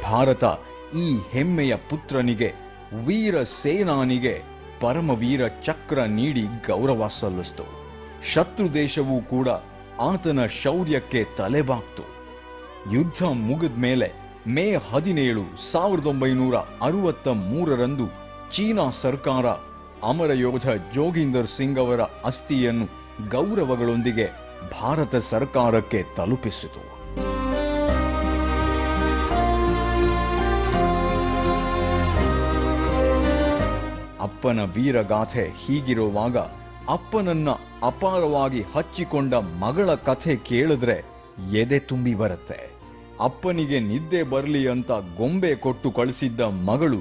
ಭಾರತ ಈ ಹೆಮ್ಮೆಯ ಪುತ್ರನಿಗೆ, ವೀರ ಸೇನಾನಿಗೆ ಪರಮವೀರ ಚಕ್ರ ನೀಡಿ ಗೌರವ ಸಲ್ಲಿಸಿತು. ಶತ್ರು ದೇಶವೂ ಕೂಡ ಆತನ ಶೌರ್ಯಕ್ಕೆ ತಲೆಬಾಗ್ತು. ಯುದ್ಧ ಮುಗಿದ ಮೇಲೆ ಮೇ 17, 1963ರಂದು ಚೀನಾ ಸರ್ಕಾರ ಅಮರ ಯೋಧ ಜೋಗಿಂದರ್ ಸಿಂಗ್ ಅವರ ಅಸ್ಥಿಯನ್ನು ಗೌರವಗಳೊಂದಿಗೆ ಭಾರತ ಸರ್ಕಾರಕ್ಕೆ ತಲುಪಿಸಿತು. ಅಪ್ಪನ ವೀರಗಾಥೆ ಹೀಗಿರುವಾಗ ಅಪ್ಪನನ್ನ ಅಪಾರವಾಗಿ ಹಚ್ಚಿಕೊಂಡ ಮಗಳ ಕಥೆ ಕೇಳಿದ್ರೆ ಎದೆ ತುಂಬಿ ಬರುತ್ತೆ. ಅಪ್ಪನಿಗೆ ನಿದ್ದೆ ಬರಲಿ ಅಂತ ಗೊಂಬೆ ಕೊಟ್ಟು ಕಳಿಸಿದ್ದ ಮಗಳು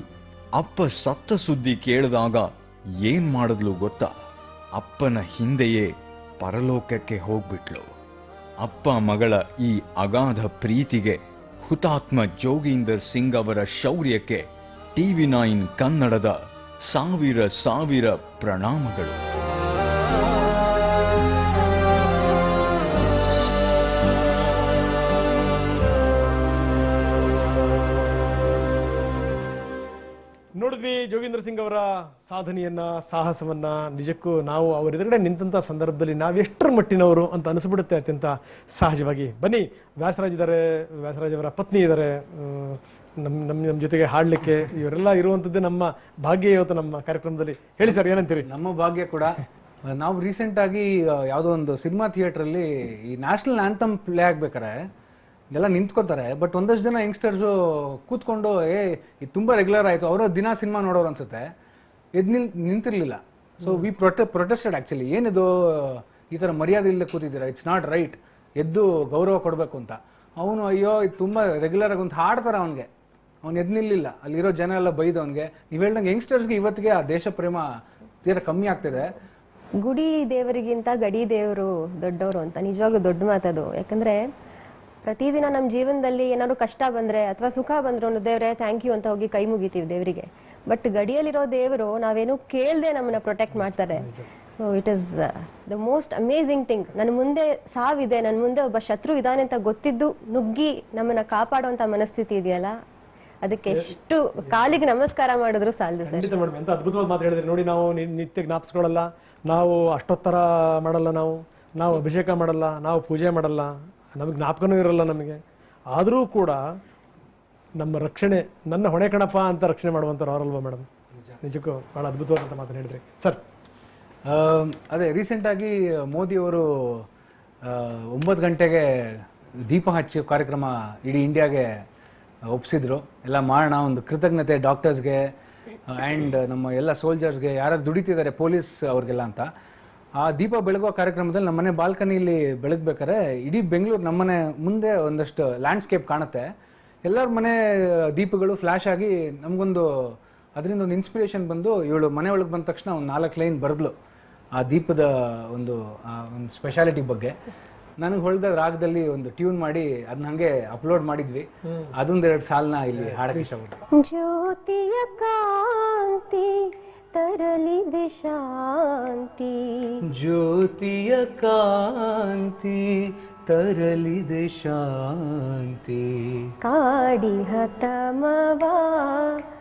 ಅಪ್ಪ ಸತ್ತ ಸುದ್ದಿ ಕೇಳಿದಾಗ ಏನ್ ಮಾಡಿದ್ಲು ಗೊತ್ತಾ? ಅಪ್ಪನ ಹಿಂದೆಯೇ ಪರಲೋಕಕ್ಕೆ ಹೋಗ್ಬಿಟ್ಲು. ಅಪ್ಪ ಮಗಳ ಈ ಅಗಾಧ ಪ್ರೀತಿಗೆ, ಹುತಾತ್ಮ ಜೋಗಿಂದರ್ ಸಿಂಗ್ ಅವರ ಶೌರ್ಯಕ್ಕೆ TV9 ಕನ್ನಡದ ಸಾವಿರ ಪ್ರಣಾಮಗಳು. ನೋಡಿದ್ವಿ ಜೋಗಿಂದರ್ ಸಿಂಗ್ ಅವರ ಸಾಧನೆಯನ್ನ, ಸಾಹಸವನ್ನ. ನಿಜಕ್ಕೂ ನಾವು ಅವರೆದುರುಗಡೆ ನಿಂತಹ ಸಂದರ್ಭದಲ್ಲಿ ನಾವೆಷ್ಟರ ಮಟ್ಟಿನವರು ಅಂತ ಅನಿಸ್ಬಿಡುತ್ತೆ ಅತ್ಯಂತ ಸಹಜವಾಗಿ. ಬನ್ನಿ, ವ್ಯಾಸರಾಜ್ ಇದ್ದಾರೆ, ವ್ಯಾಸರಾಜ್ ಅವರ ಪತ್ನಿ ಇದ್ದಾರೆ ನಮ್ಮ ಜೊತೆಗೆ ಹಾಡಲಿಕ್ಕೆ. ಇವರೆಲ್ಲ ಇರುವಂಥದ್ದೇ ನಮ್ಮ ಭಾಗ್ಯ ಇವತ್ತು ನಮ್ಮ ಕಾರ್ಯಕ್ರಮದಲ್ಲಿ. ಹೇಳಿ ಸರ್, ಏನಂತೀರಿ? ನಮ್ಮ ಭಾಗ್ಯ ಕೂಡ. ನಾವು ರೀಸೆಂಟ್ ಆಗಿ ಯಾವುದೋ ಒಂದು ಸಿನಿಮಾ ಥಿಯೇಟ್ರಲ್ಲಿ ಈ ನ್ಯಾಷನಲ್ ಆಂಥಮ್ ಪ್ಲೇ ಆಗ್ಬೇಕಾರೆ ಎಲ್ಲ ನಿಂತ್ಕೋತಾರೆ. ಬಟ್ ಒಂದಷ್ಟು ಜನ ಯಂಗ್ಸ್ಟರ್ಸು ಕೂತ್ಕೊಂಡು ಇದು ತುಂಬ ರೆಗ್ಯುಲರ್ ಆಯಿತು, ಅವರು ದಿನ ಸಿನಿಮಾ ನೋಡೋರು ಅನ್ಸುತ್ತೆ, ನಿಂತಿರ್ಲಿಲ್ಲ. So we protested actually. ಏನಿದು ಈ ಥರ ಮರ್ಯಾದೆ ಇಲ್ಲದೆ ಕೂತಿದ್ದೀರಾ, ಇಟ್ಸ್ ನಾಟ್ ರೈಟ್, ಎದ್ದು ಗೌರವ ಕೊಡಬೇಕು ಅಂತ. ಅವನು ಅಯ್ಯೋ ಇದು ತುಂಬ ರೆಗ್ಯುಲರ್ ಆಗಿ ಒಂದು ಹಾಡ್ತಾರೆ ಅವನಿಗೆ, ಅವ್ನು ಎದ್ದು ನಿಲ್ಲಿಲ್ಲ. ಅಲ್ಲಿರೋ ಜನ ಎಲ್ಲ ಬೈದು ಅವನಿಗೆ. ನೀವು ಹೇಳ್ದಂಗೆ ಯಂಗ್ಸ್ಟರ್ಸ್ಗೆ ಇವತ್ತಿಗೆ ಆ ದೇಶ ಪ್ರೇಮ ತೀರಾ ಕಮ್ಮಿ ಆಗ್ತಿದೆ. ಗುಡಿ ದೇವರಿಗಿಂತ ಗಡಿ ದೇವರು ದೊಡ್ಡವರು ಅಂತ ನಿಜವಾಗ್ಲೂ ದೊಡ್ಡ ಮಾತದು. ಯಾಕಂದರೆ ಪ್ರತಿದಿನ ನಮ್ಮ ಜೀವನದಲ್ಲಿ ಏನಾದ್ರು ಕಷ್ಟ ಬಂದರೆ ಅಥವಾ ಸುಖ ಬಂದರೂ ದೇವರೇ ಥ್ಯಾಂಕ್ ಯು ಅಂತ ಹೋಗಿ ಕೈ ಮುಗಿತೀವಿ ದೇವರಿಗೆ. ಬಟ್ ಗಡಿಯಲ್ಲಿರೋ ದೇವರು ನಾವೇನು ಕೇಳದೆ ನಮ್ಮನ್ನ ಪ್ರೊಟೆಕ್ಟ್ ಮಾಡ್ತಾರೆ. So it is the most amazing thing. ನನ್ನ ಮುಂದೆ ಸಾವಿದೆ, ನನ್ನ ಮುಂದೆ ಒಬ್ಬ ಶತ್ರು ಇದ್ದಾನೆ ಅಂತ ಗೊತ್ತಿದ್ದು ನುಗ್ಗಿ ನಮ್ಮನ್ನ ಕಾಪಾಡುವಂಥ ಮನಸ್ಥಿತಿ ಇದೆಯಲ್ಲ, ಅದಕ್ಕೆ ಎಷ್ಟು ಕಾಲಿಗೆ ನಮಸ್ಕಾರ ಮಾಡಿದ್ರು ಸಾಲದು ಸರ್. ಎಂತ ಅದ್ಭುತವಾದ ಮಾತು ಹೇಳಿದ್ರಿ ನೋಡಿ. ನಾವು ನಿತ್ಯ ಜ್ಞಾಪಿಸ್ಕೊಳ್ಳಲ್ಲ, ನಾವು ಅಷ್ಟೊತ್ತರ ಮಾಡಲ್ಲ, ನಾವು ಅಭಿಷೇಕ ಮಾಡಲ್ಲ, ನಾವು ಪೂಜೆ ಮಾಡಲ್ಲ, ನಮಗೆ ಜ್ಞಾಪಕನೂ ಇರಲ್ಲ ನಮಗೆ. ಆದರೂ ಕೂಡ ನಮ್ಮ ರಕ್ಷಣೆ, ನನ್ನ ಹೊಣೆ ಕಣಪ್ಪ ಅಂತ ರಕ್ಷಣೆ ಮಾಡುವಂಥವ್ರು ಅವರಲ್ವಾ ಮೇಡಮ್? ನಿಜಕ್ಕೂ ಭಾಳ ಅದ್ಭುತವಾದಂಥ ಮಾತನ್ನು ಹೇಳಿದ್ರಿ ಸರ್. ಅದೇ ರೀಸೆಂಟಾಗಿ ಮೋದಿಯವರು 9 ಗಂಟೆಗೆ ದೀಪ ಹಚ್ಚಿ ಕಾರ್ಯಕ್ರಮ ಇಡೀ ಇಂಡಿಯಾಗೆ ಒಪ್ಪಿಸಿದ್ರು. ಎಲ್ಲ ಮಾಡೋಣ, ಒಂದು ಕೃತಜ್ಞತೆ ಡಾಕ್ಟರ್ಸ್ಗೆ ಆ್ಯಂಡ್ ನಮ್ಮ ಎಲ್ಲ ಸೋಲ್ಜರ್ಸ್ಗೆ, ಯಾರು ದುಡಿತಿದ್ದಾರೆ ಪೊಲೀಸ್ ಅವ್ರಿಗೆಲ್ಲ ಅಂತ. ಆ ದೀಪ ಬೆಳಗುವ ಕಾರ್ಯಕ್ರಮದಲ್ಲಿ ನಮ್ಮನೆ ಬಾಲ್ಕನಿಲಿ ಬೆಳಗ್ಬೇಕಾದ್ರೆ ಇಡೀ ಬೆಂಗಳೂರು ನಮ್ಮನೆ ಮುಂದೆ ಒಂದಷ್ಟು ಲ್ಯಾಂಡ್ಸ್ಕೇಪ್ ಕಾಣುತ್ತೆ. ಎಲ್ಲರ ಮನೆ ದೀಪಗಳು ಫ್ಲ್ಯಾಶ್ ಆಗಿ ನಮಗೊಂದು ಅದರಿಂದ ಒಂದು ಇನ್ಸ್ಪಿರೇಷನ್ ಬಂದು ಇವಳು ಮನೆ ಒಳಗೆ ಬಂದ ತಕ್ಷಣ ಒಂದು 4 ಲೈನ್ ಬರೆದ್ಲು ಆ ದೀಪದ ಒಂದು ಸ್ಪೆಷಾಲಿಟಿ ಬಗ್ಗೆ. ನನಗೆ ಹೊಳ್ದ ರಾಗದಲ್ಲಿ ಒಂದು ಟ್ಯೂನ್ ಮಾಡಿ ಅದನ್ನ ಹಂಗೆ ಅಪ್ಲೋಡ್ ಮಾಡಿದ್ವಿ. ಅದೊಂದೆರಡು ಸಾಲನ್ನ ಇಲ್ಲಿ ಹಾಡಕ್ಕೆ ಇಷ್ಟಪಡ್ತೀನಿ. ಜ್ಯೋತಿಯ ಕಾಂತಿ ತರಲಿದೆ ಶಾಂತಿ, ಜ್ಯೋತಿಯ ಕಾಂತಿ ತರಲಿದೆ ಶಾಂತಿ, ಕಾಡಿಹ ತಮವ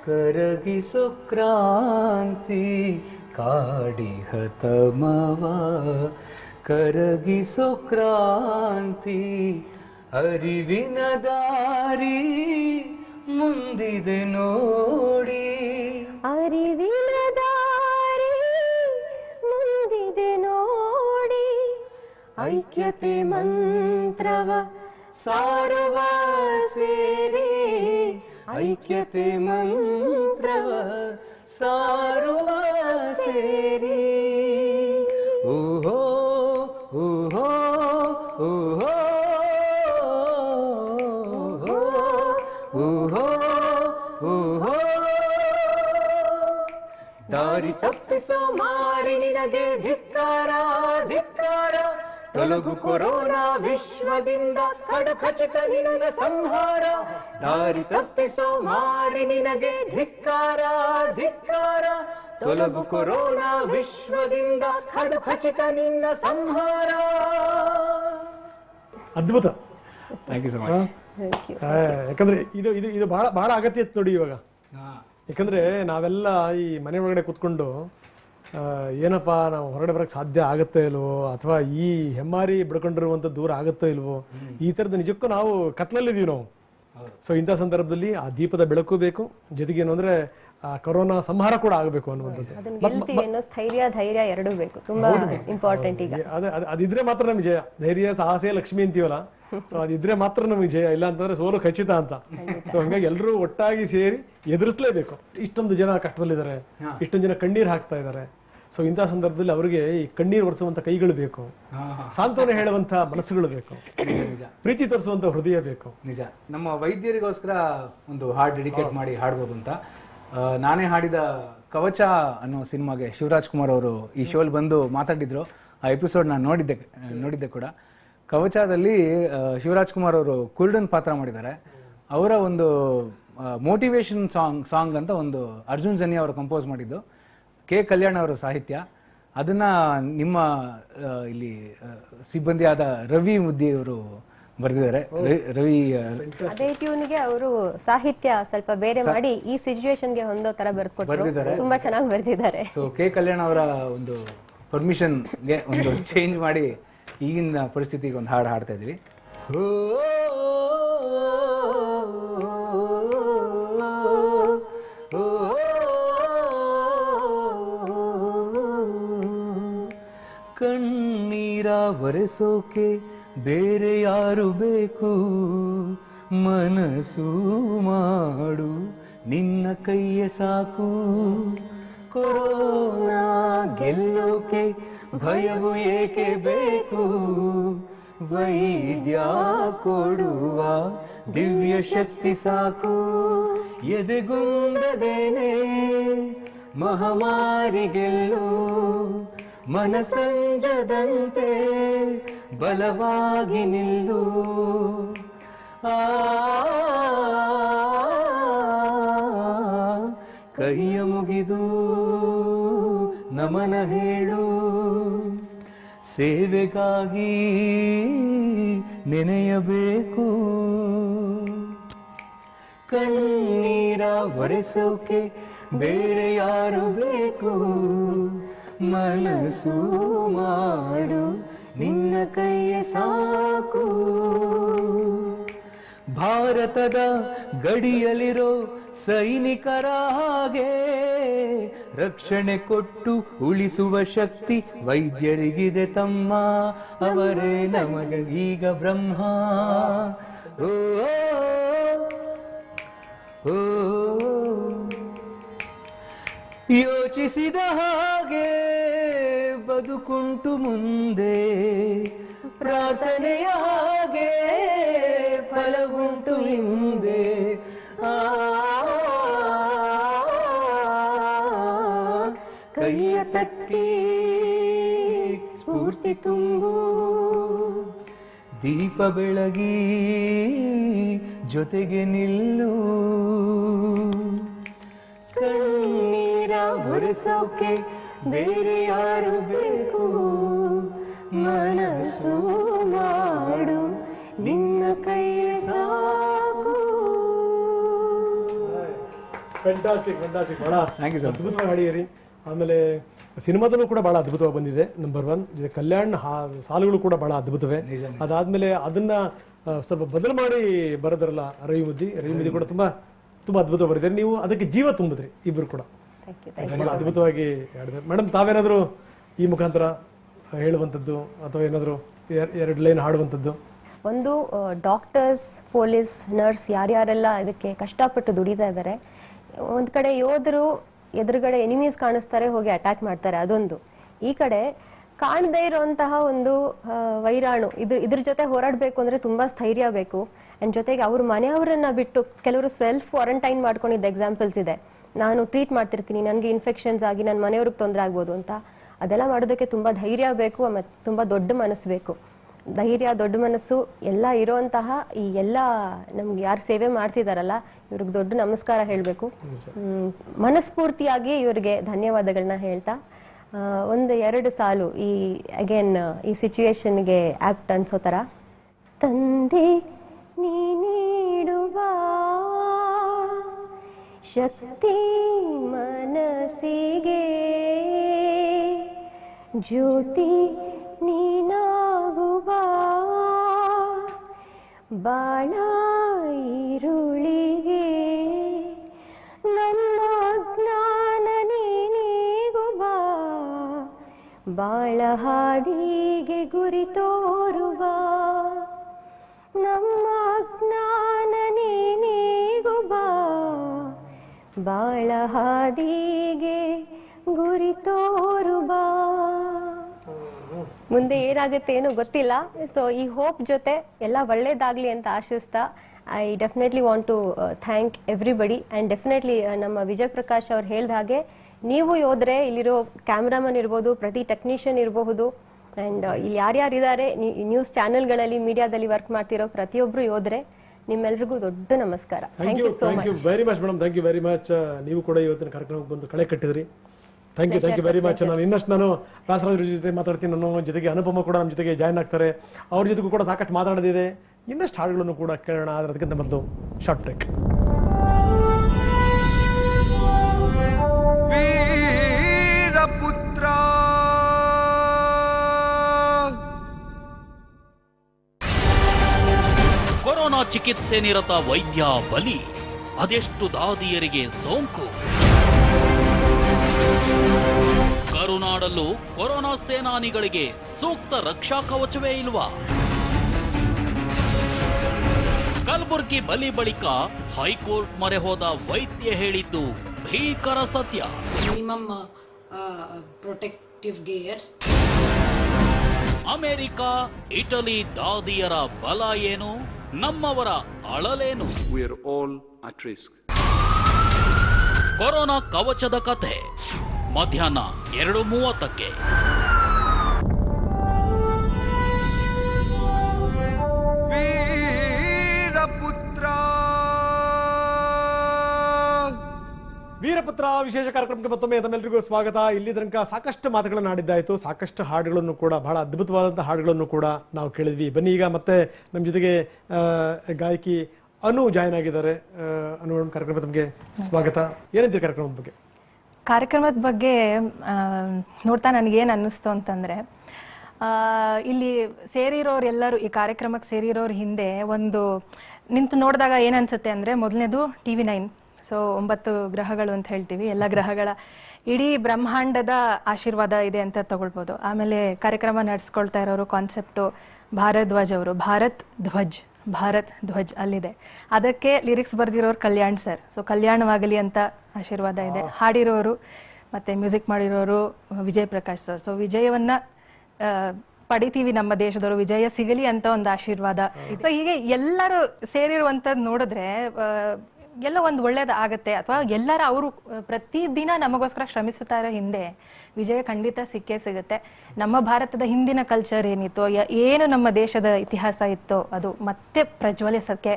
ಕರಗಿಸೋ ಕ್ರಾಂತಿ, ಕಾಡಿಹ ತಮವ ಕರಗಿಸೋ ಕ್ರಾಂತಿ, ಅರಿವಿನ ದಾರಿ ಮುಂದಿದೆ ನೋಡಿ, ಅರಿವಿನ ದಾರಿ ಮುಂದಿದೆ ನೋಡಿ, ಐಕ್ಯತೆ ಮಂತ್ರವ ಸಾರುವ ಸೇರಿ, ಐಕ್ಯತೆ ಮಂತ್ರವ ಸಾರುವ ಸೇರಿ, ಓಹೋ ಓಹೋ ಓಹೋ ಓಹೋ ಓಹೋ. ದಾರಿ ತಪ್ಪಿಸೋ ಮಾರಿ ನಿನಗೆ ಧಿಕ್ಕಾರ ಧಿಕ್ಕಾರ, ತೊಲಗು ಕೊರೋನಾ ವಿಶ್ವದಿಂದ ಕಡು ಖಚಿತ ನಿನಗೆ ಸಂಹಾರ. ದಾರಿ ತಪ್ಪಿಸೋ ಮಾರಿ ನಿನಗೆ ಧಿಕ್ಕಾರ ಧಿಕ್ಕಾರ, ತೊಲಗು ಕೊರೋನಾ ವಿಶ್ವದಿಂದ ಕಡು ಖಚಿತ ನಿನ್ನ ಸಂಹಾರ. ಅದ್ಭುತ. Thank you so much. ಯಾಕಂದ್ರೆ ಇದು ಇದು ಇದು ಬಹಳ ಬಹಳ ಅಗತ್ಯ ಇತ್ತು ನೋಡಿ ಇವಾಗ. ಯಾಕಂದ್ರೆ ನಾವೆಲ್ಲ ಈ ಮನೆ ಒಳಗಡೆ ಕೂತ್ಕೊಂಡು ಏನಪ್ಪ ನಾವು ಹೊರಗಡೆ ಬರಕ್ಕೆ ಸಾಧ್ಯ ಆಗುತ್ತೋ ಇಲ್ವೋ, ಅಥವಾ ಈ ಹೆಮ್ಮಾರಿ ಬಿಡ್ಕೊಂಡಿರುವಂಥ ದೂರ ಆಗುತ್ತೋ ಇಲ್ವೋ, ಈ ಥರದ್ದು ನಿಜಕ್ಕೂ ನಾವು ಕತ್ಲಲ್ಲಿದ್ದೀವಿ ನಾವು. ಸೊ ಇಂಥ ಸಂದರ್ಭದಲ್ಲಿ ಆ ದೀಪದ ಬೆಳಕು ಬೇಕು, ಜೊತೆಗೆ ಏನು ಅಂದ್ರೆ ಆ ಕೊರೋನಾ ಸಂಹಾರ ಕೂಡ ಆಗಬೇಕು ಅನ್ನುವಂಥದ್ದು. ಸ್ಥೈರ್ಯ ಧೈರ್ಯ ಎರಡೂ ಬೇಕು, ತುಂಬಾ ಇಂಪಾರ್ಟೆಂಟ್. ಈಗ ಅದಿದ್ರೆ ಮಾತ್ರ ನಮ್ಗೆ ಜಯ. ಧೈರ್ಯ ಸಾಹಸ ಲಕ್ಷ್ಮಿ ಅಂತೀವಲ್ಲ, ಸೊ ಅದಿದ್ರೆ ಮಾತ್ರ ನಮಗೆ ಜಯ, ಇಲ್ಲ ಅಂತಂದ್ರೆ ಸೋಲು ಖಚಿತ ಅಂತ. ಸೊ ಹಂಗಾಗಿ ಎಲ್ಲರೂ ಒಟ್ಟಾಗಿ ಸೇರಿ ಎದುರಿಸಲೇಬೇಕು. ಇಷ್ಟೊಂದು ಜನ ಕಷ್ಟದಲ್ಲಿದ್ದಾರೆ, ಇಷ್ಟೊಂದು ಜನ ಕಣ್ಣೀರು ಹಾಕ್ತಾ ಇದ್ದಾರೆ. ಸೊ ಇಂಥ ಸಂದರ್ಭದಲ್ಲಿ ಅವರಿಗೆ ಈ ಕಣ್ಣೀರು ಒರೆಸುವಂತ ಕೈಗಳು ಬೇಕು, ಸಾಂತ್ವನ ಹೇಳುವಂತ ಮನಸ್ಸುಗಳು ಬೇಕು, ಪ್ರೀತಿ ತೋರಿಸುವಂತ ಹೃದಯ ಬೇಕು. ನಿಜ. ನಮ್ಮ ವೈದ್ಯರಿಗೋಸ್ಕರ ಒಂದು ಹಾಡ್ ಡೆಡಿಕೇಟ್ ಮಾಡಿ ಹಾಡ್ಬೋದು ಅಂತ ನಾನೇ ಹಾಡಿದ ಕವಚ ಅನ್ನೋ ಸಿನಿಮಾಗೆ ಶಿವರಾಜ್ ಕುಮಾರ್ ಅವರು ಈ ಶೋಲ್ ಬಂದು ಮಾತಾಡಿದ್ರು. ಆ ಎಪಿಸೋಡ್ ನಾನು ನೋಡಿದ್ದೆ ಕೂಡ. ಕವಚದಲ್ಲಿ ಶಿವರಾಜ್ ಕುಮಾರ್ ಅವರು ಕುರುಡನ್ ಪಾತ್ರ ಮಾಡಿದ್ದಾರೆ. ಅವರ ಒಂದು ಮೋಟಿವೇಶನ್ ಸಾಂಗ್ ಅಂತ ಒಂದು ಅರ್ಜುನ್ ಜನ್ಯ ಅವರು ಕಂಪೋಸ್ ಮಾಡಿದ್ದು, ಕೆ ಕಲ್ಯಾಣ್ ಅವರ ಸಾಹಿತ್ಯ. ಅದನ್ನ ನಿಮ್ಮ ಇಲ್ಲಿ ಸಿಬ್ಬಂದಿಯಾದ ರವಿ ಮುದ್ದಿ ಅವರು ಬರೆದಿದ್ದಾರೆ. ರವಿ ಅದೇ ಟ್ಯೂನ್ಗೆ ಅವರು ಸಾಹಿತ್ಯ ಸ್ವಲ್ಪ ಬೇರೆ ಮಾಡಿ ಈ ಸಿಚುವೇಶನ್ಗೆ ಹೊಂದೋ ತರ ಬರ್ಕೊಟ್ಟಿದ್ದಾರೆ. ತುಂಬಾ ಚೆನ್ನಾಗಿ ಬರೆದಿದ್ದಾರೆ. ಸೊ ಕೆ ಕಲ್ಯಾಣ್ ಅವರ ಒಂದು ಪರ್ಮಿಷನ್ಗೆ ಒಂದು ಚೇಂಜ್ ಮಾಡಿ ಈಗಿನ ಪರಿಸ್ಥಿತಿಗೆ ಒಂದು ಹಾಡು ಹಾಡ್ತಾ ಇದ್ವಿ. ಕಣ್ಣೀರ ಒರೆಸೋಕೆ ಬೇರೆ ಯಾರು ಬೇಕು, ಮನಸ್ಸು ಮಾಡು ನಿನ್ನ ಕೈಯ ಸಾಕು, ಕೊರೋನಾ ಗೆಲ್ಲೋಕೆ ಭಯವು ಏಕೆ ಬೇಕು, ವೈದ್ಯ ಕೊಡುವ ದಿವ್ಯ ಶಕ್ತಿ ಸಾಕು, ಎದೆಗುಂದದೇನೆ ಮಹಾಮಾರಿ ಗೆಲ್ಲು, ಮನಸಂಜದಂತೆ ಬಲವಾಗಿ ನಿಲ್ಲು, ಕೈಯ ಮುಗಿದು ನಮನ ಹೇಳು, ಸೇವೆಗಾಗಿ ನೆನೆಯಬೇಕು, ಕಣ್ಣೀರ ಒರೆಸೋಕೆ ಬೇರೆ ಯಾರು ಬೇಕು, ಮನಸ್ಸು ಮಾಡು ನಿನ್ನ ಕೈಯ ಸಾಕು. ಭಾರತದ ಗಡಿಯಲ್ಲಿರೋ ಸೈನಿಕರ ಹಾಗೆ ರಕ್ಷಣೆ ಕೊಟ್ಟು ಉಳಿಸುವ ಶಕ್ತಿ ವೈದ್ಯರಿಗಿದೆ ತಮ್ಮ, ಅವರೇ ನಮಗೆ ಈಗ ಬ್ರಹ್ಮ. ಓ ಓ ಯೋಚಿಸಿದ ಹಾಗೆ ಬದುಕುಂಟು ಮುಂದೆ ಪ್ರಾರ್ಥನೆಯ ಹಾಗೆ ಫಲವುಂಟು ಹಿಂದೆ ಕೈಯ ತಟ್ಟಿ ಸ್ಫೂರ್ತಿ ತುಂಬು ದೀಪ ಬೆಳಗಿ ಜೊತೆಗೆ ನಿಲ್ಲು ಕಣ್ಣೀರ ಒರೆಸೋಕೆ ಬೇರೆ ಯಾರು ಬೇಕು ಮನಸ್ಸು ಮಾಡು ನಿನ್ನ ಕೈಯ ಸಾಕು. ಫ್ಯಾಂಟಾಸ್ಟಿಕ್ ಫ್ಯಾಂಟಾಸ್ಟಿಕ್, ಬಹಳ ಅದ್ಭುತವಾಗಿ ಹಾಡಿದಿರಿ. ಆಮೇಲೆ ಸಿನಿಮಾದಲ್ಲೂ ಕೂಡ ಬಹಳ ಅದ್ಭುತವಾಗಿ ಬಂದಿದೆ, ನಂಬರ್ 1. ಕಲ್ಯಾಣ್ ಸಾಲುಗಳು ಕೂಡ ಬಹಳ ಅದ್ಭುತವೇ. ಅದಾದ್ಮೇಲೆ ಅದನ್ನ ಸ್ವಲ್ಪ ಬದಲು ಮಾಡಿ ಬರೋದ್ರಲ್ಲ ರವಿಮುದಿ ಕೂಡ ತುಂಬಾ ತುಂಬಾ ಅದ್ಭುತವಾಗಿ ಬರೆದಿದ್ದಾರೆ. ನೀವು ಅದಕ್ಕೆ ಜೀವ ತುಂಬಿದ್ರಿ ಇಬ್ರು ಕೂಡ, ಬಹಳ ಅದ್ಭುತವಾಗಿ ಹೇಳಿದ್ದಾರೆ. ಮೇಡಮ್, ತಾವೇನಾದರೂ ಈ ಮುಖಾಂತರ ಹೇಳುವಂಥದ್ದು ಅಥವಾ ಏನಾದರೂ 2 ಲೈನ್ ಹಾಡುವಂಥದ್ದು? ಒಂದು ಡಾಕ್ಟರ್ಸ್, ಪೊಲೀಸ್, ನರ್ಸ್ ಯಾರ್ಯಾರೆಲ್ಲ ಇದಕ್ಕೆ ಕಷ್ಟಪಟ್ಟು ದುಡಿತಾ ಇದ್ದಾರೆ. ಒಂದು ಕಡೆ ಯೋಧರು ಎದುರುಗಡೆ ಎನಿಮೀಸ್ ಕಾಣಿಸ್ತಾರೆ, ಹೋಗಿ ಅಟ್ಯಾಕ್ ಮಾಡ್ತಾರೆ, ಅದೊಂದು. ಈ ಕಡೆ ಕಾಣದೇ ಇರುವಂತಹ ಒಂದು ವೈರಾಣು, ಇದ್ರ ಜೊತೆ ಹೋರಾಡಬೇಕು ಅಂದರೆ ತುಂಬ ಸ್ಥೈರ್ಯ ಬೇಕು. ಆ್ಯಂಡ್ ಜೊತೆಗೆ ಅವ್ರ ಮನೆಯವರನ್ನ ಬಿಟ್ಟು ಕೆಲವರು ಸೆಲ್ಫ್ ಕ್ವಾರಂಟೈನ್ ಮಾಡ್ಕೊಂಡಿದ್ದ ಎಕ್ಸಾಂಪಲ್ಸ್ ಇದೆ. ನಾನು ಟ್ರೀಟ್ ಮಾಡ್ತಿರ್ತೀನಿ, ನನಗೆ ಇನ್ಫೆಕ್ಷನ್ಸ್ ಆಗಿ ನನ್ನ ಮನೆಯವ್ರಿಗೆ ತೊಂದರೆ ಆಗ್ಬೋದು ಅಂತ. ಅದೆಲ್ಲ ಮಾಡೋದಕ್ಕೆ ತುಂಬ ಧೈರ್ಯ ಬೇಕು, ಮತ್ತು ತುಂಬ ದೊಡ್ಡ ಮನಸ್ಸು ಬೇಕು. ಧೈರ್ಯ, ದೊಡ್ಡ ಮನಸ್ಸು ಎಲ್ಲ ಇರೋಂತಹ ಈ ಎಲ್ಲ ನಮ್ಗೆ ಯಾರು ಸೇವೆ ಮಾಡ್ತಿದಾರಲ್ಲ ಇವ್ರಿಗೆ ದೊಡ್ಡ ನಮಸ್ಕಾರ ಹೇಳಬೇಕು. ಮನಸ್ಫೂರ್ತಿಯಾಗಿ ಇವ್ರಿಗೆ ಧನ್ಯವಾದಗಳನ್ನ ಹೇಳ್ತಾ 1-2 ಸಾಲು ಈ ಅಗೇನ್ ಈ ಸಿಚುವೇಶನ್ಗೆ ಆಪ್ಟ್ ಅನ್ಸೋ ಥರ. ತಂದೆ ನೀ ನೀಡುವ ಶಕ್ತಿ ಮನಸ್ಸಿಗೆ, ಜ್ಯೋತಿ ನೀನಾಗುವ ಬಾಳ ಈರುಳಿಗೆ, ನಮ್ಮ ಜ್ಞಾನ ನೀಗುವ ಬಾಳ ಹಾದಿಗೆ ಗುರಿ ತೋರುವ, ನಮ್ಮ ಜ್ಞಾನ ನೀಗುವ ಬಾಳ ಹಾದಿಗೆ ಗುರಿ ತೋರುವ. ಮುಂದೆ ಏನಾಗುತ್ತೆ ಏನೋ ಗೊತ್ತಿಲ್ಲ. ಸೊ ಈ ಹೋಪ್ ಜೊತೆ ಎಲ್ಲ ಒಳ್ಳೇದಾಗಲಿ ಅಂತ ಆಶಿಸ್ತಾ I definitely want to thank everybody. And definitely ನಮ್ಮ ವಿಜಯ್ ಪ್ರಕಾಶ್ ಅವ್ರು ಹೇಳ್ದ ಹಾಗೆ ನೀವು ಯೋಧರೆ, ಇಲ್ಲಿರೋ ಕ್ಯಾಮ್ರಾಮನ್ ಇರ್ಬೋದು, ಪ್ರತಿ ಟೆಕ್ನಿಷಿಯನ್ ಇರಬಹುದು, ಆ್ಯಂಡ್ ಇಲ್ಲಿ ಯಾರ್ಯಾರಿದ್ದಾರೆ ನ್ಯೂಸ್ ಚಾನೆಲ್ಗಳಲ್ಲಿ ಮೀಡಿಯಾದಲ್ಲಿ ವರ್ಕ್ ಮಾಡ್ತಿರೋ ಪ್ರತಿಯೊಬ್ಬರು ಯೋಧರೆ, ನಿಮ್ಮೆಲ್ರಿಗೂ ದೊಡ್ಡ ನಮಸ್ಕಾರ. Thank you so much. Very much madam, thank you very much. ನೀವು ಕೂಡ ಇವತ್ತಿನ ಕಾರ್ಯಕ್ರಮಕ್ಕೆ ಬಂದು ಕಳೆ ಕಟ್ಟಿದ್ರಿ. Thank you very much. ನಾನು ಇನ್ನಷ್ಟು ವ್ಯಾಸರಾಜ್ ಜೊತೆ ಮಾತಾಡ್ತೀನಿ. ನನ್ನ ಜೊತೆಗೆ ಅನುಪಮ ಕೂಡ ನಮ್ಮ ಜೊತೆಗೆ ಜಾಯ್ನ್ ಆಗ್ತಾರೆ. ಅವ್ರ ಜೊತೆಗೂ ಕೂಡ ಸಾಕಷ್ಟು ಮಾತಾಡೋದಿದೆ. ಇನ್ನಷ್ಟು ಹಾಡುಗಳನ್ನು ಕೂಡ ಕೇಳೋಣ. ಆದರೆ ಅದಕ್ಕಿಂತ ಮೊದಲು ಶಾರ್ಟ್ ಬ್ರೇಕ್. ವೀರಪುತ್ರ ಕೊರೋನಾ ಚಿಕಿತ್ಸೆ ನಿರತ ವೈದ್ಯ ಬಲಿ, ಅದೆಷ್ಟು ದಾದಿಯರಿಗೆ ಸೋಂಕು. ಕರುನಾಡಲ್ಲೂ ಕೊರೋನಾ ಸೇನಾನಿಗಳಿಗೆ ಸೂಕ್ತ ರಕ್ಷಾ ಕವಚವೇ ಇಲ್ವಾ? ಕಲಬುರ್ಗಿ ಬಲಿ ಬಳಿಕ ಹೈಕೋರ್ಟ್ ಮೊರೆ ಹೋದ ವೈದ್ಯ ಹೇಳಿದ್ದು ಭೀಕರ ಸತ್ಯ. Minimum protective gears. America, Italy ದಾದಿಯರ ಬಲ ಏನು, ನಮ್ಮವರ ಅಳಲೇನು? We are all at risk. Corona ಕವಚದ ಕಥೆ ಮಧ್ಯಾಹ್ನ 2:30ಕ್ಕೆ. ವೀರಪುತ್ರ ವಿಶೇಷ ಕಾರ್ಯಕ್ರಮಕ್ಕೆ ಮತ್ತೊಮ್ಮೆ ತಮ್ಮೆಲ್ಲರಿಗೂ ಸ್ವಾಗತ. ಇಲ್ಲಿ ತನಕ ಸಾಕಷ್ಟು ಮಾತುಗಳನ್ನು ಆಡಿದ್ದಾಯಿತು, ಸಾಕಷ್ಟು ಹಾಡುಗಳನ್ನು ಕೂಡ, ಬಹಳ ಅದ್ಭುತವಾದಂಥ ಹಾಡುಗಳನ್ನು ಕೂಡ ನಾವು ಕೇಳಿದ್ವಿ. ಬನ್ನಿ ಈಗ ಮತ್ತೆ ನಮ್ಮ ಜೊತೆಗೆ ಗಾಯಕಿ ಅನು ಜಾಯ್ನ್ ಆಗಿದ್ದಾರೆ. ಅನು ಮೇಡಮ್, ಕಾರ್ಯಕ್ರಮ ತಮಗೆ ಸ್ವಾಗತ. ಏನಂತೀರಿ ಕಾರ್ಯಕ್ರಮದ ಬಗ್ಗೆ? ಕಾರ್ಯಕ್ರಮದ ಬಗ್ಗೆ ನೋಡ್ತಾ ನನಗೇನು ಅನ್ನಿಸ್ತು ಅಂತಂದರೆ, ಇಲ್ಲಿ ಸೇರಿರೋರೆಲ್ಲರೂ, ಈ ಕಾರ್ಯಕ್ರಮಕ್ಕೆ ಸೇರಿರೋರ ಹಿಂದೆ ಒಂದು ನಿಂತು ನೋಡಿದಾಗ ಏನನ್ಸುತ್ತೆ ಅಂದರೆ, ಮೊದಲನೇದು TV9. ಸೊ 9 ಗ್ರಹಗಳು ಅಂತ ಹೇಳ್ತೀವಿ, ಎಲ್ಲ ಗ್ರಹಗಳ ಇಡೀ ಬ್ರಹ್ಮಾಂಡದ ಆಶೀರ್ವಾದ ಇದೆ ಅಂತ ತಗೊಳ್ಬೋದು. ಆಮೇಲೆ ಕಾರ್ಯಕ್ರಮ ನಡೆಸ್ಕೊಳ್ತಾ ಇರೋರು ಕಾನ್ಸೆಪ್ಟು ಭಾರದ್ವಾಜ್ ಅವರು, ಭಾರತ್ ಧ್ವಜ್ ಅಲ್ಲಿದೆ. ಅದಕ್ಕೆ ಲಿರಿಕ್ಸ್ ಬರೆದಿರೋರು ಕಲ್ಯಾಣ್ ಸರ್. ಸೊ ಕಲ್ಯಾಣವಾಗಲಿ ಅಂತ ಆಶೀರ್ವಾದ ಇದೆ. ಹಾಡಿರೋರು ಮತ್ತು ಮ್ಯೂಸಿಕ್ ಮಾಡಿರೋರು ವಿಜಯ್ ಪ್ರಕಾಶ್ ಸರ್. ಸೊ ವಿಜಯವನ್ನು ಪಡಿತೀವಿ, ನಮ್ಮ ದೇಶದವರು ವಿಜಯ ಸಿಗಲಿ ಅಂತ ಒಂದು ಆಶೀರ್ವಾದ. ಸೊ ಹೀಗೆ ಎಲ್ಲರೂ ಸೇರಿರುವಂಥದ್ದು ನೋಡಿದ್ರೆ ಎಲ್ಲ ಒಂದು ಒಳ್ಳೇದು ಆಗತ್ತೆ, ಅಥವಾ ಎಲ್ಲರ ಅವರು ಪ್ರತಿದಿನ ನಮಗೋಸ್ಕರ ಶ್ರಮಿಸುತ್ತಾ ಇರೋ ಹಿಂದೆ ವಿಜಯ ಖಂಡಿತ ಸಿಕ್ಕೇ ಸಿಗುತ್ತೆ. ನಮ್ಮ ಭಾರತದ ಹಿಂದಿನ ಕಲ್ಚರ್ ಏನಿತ್ತು, ಏನು ನಮ್ಮ ದೇಶದ ಇತಿಹಾಸ ಇತ್ತೋ ಅದು ಮತ್ತೆ ಪ್ರಜ್ವಲಿಸೋಕ್ಕೆ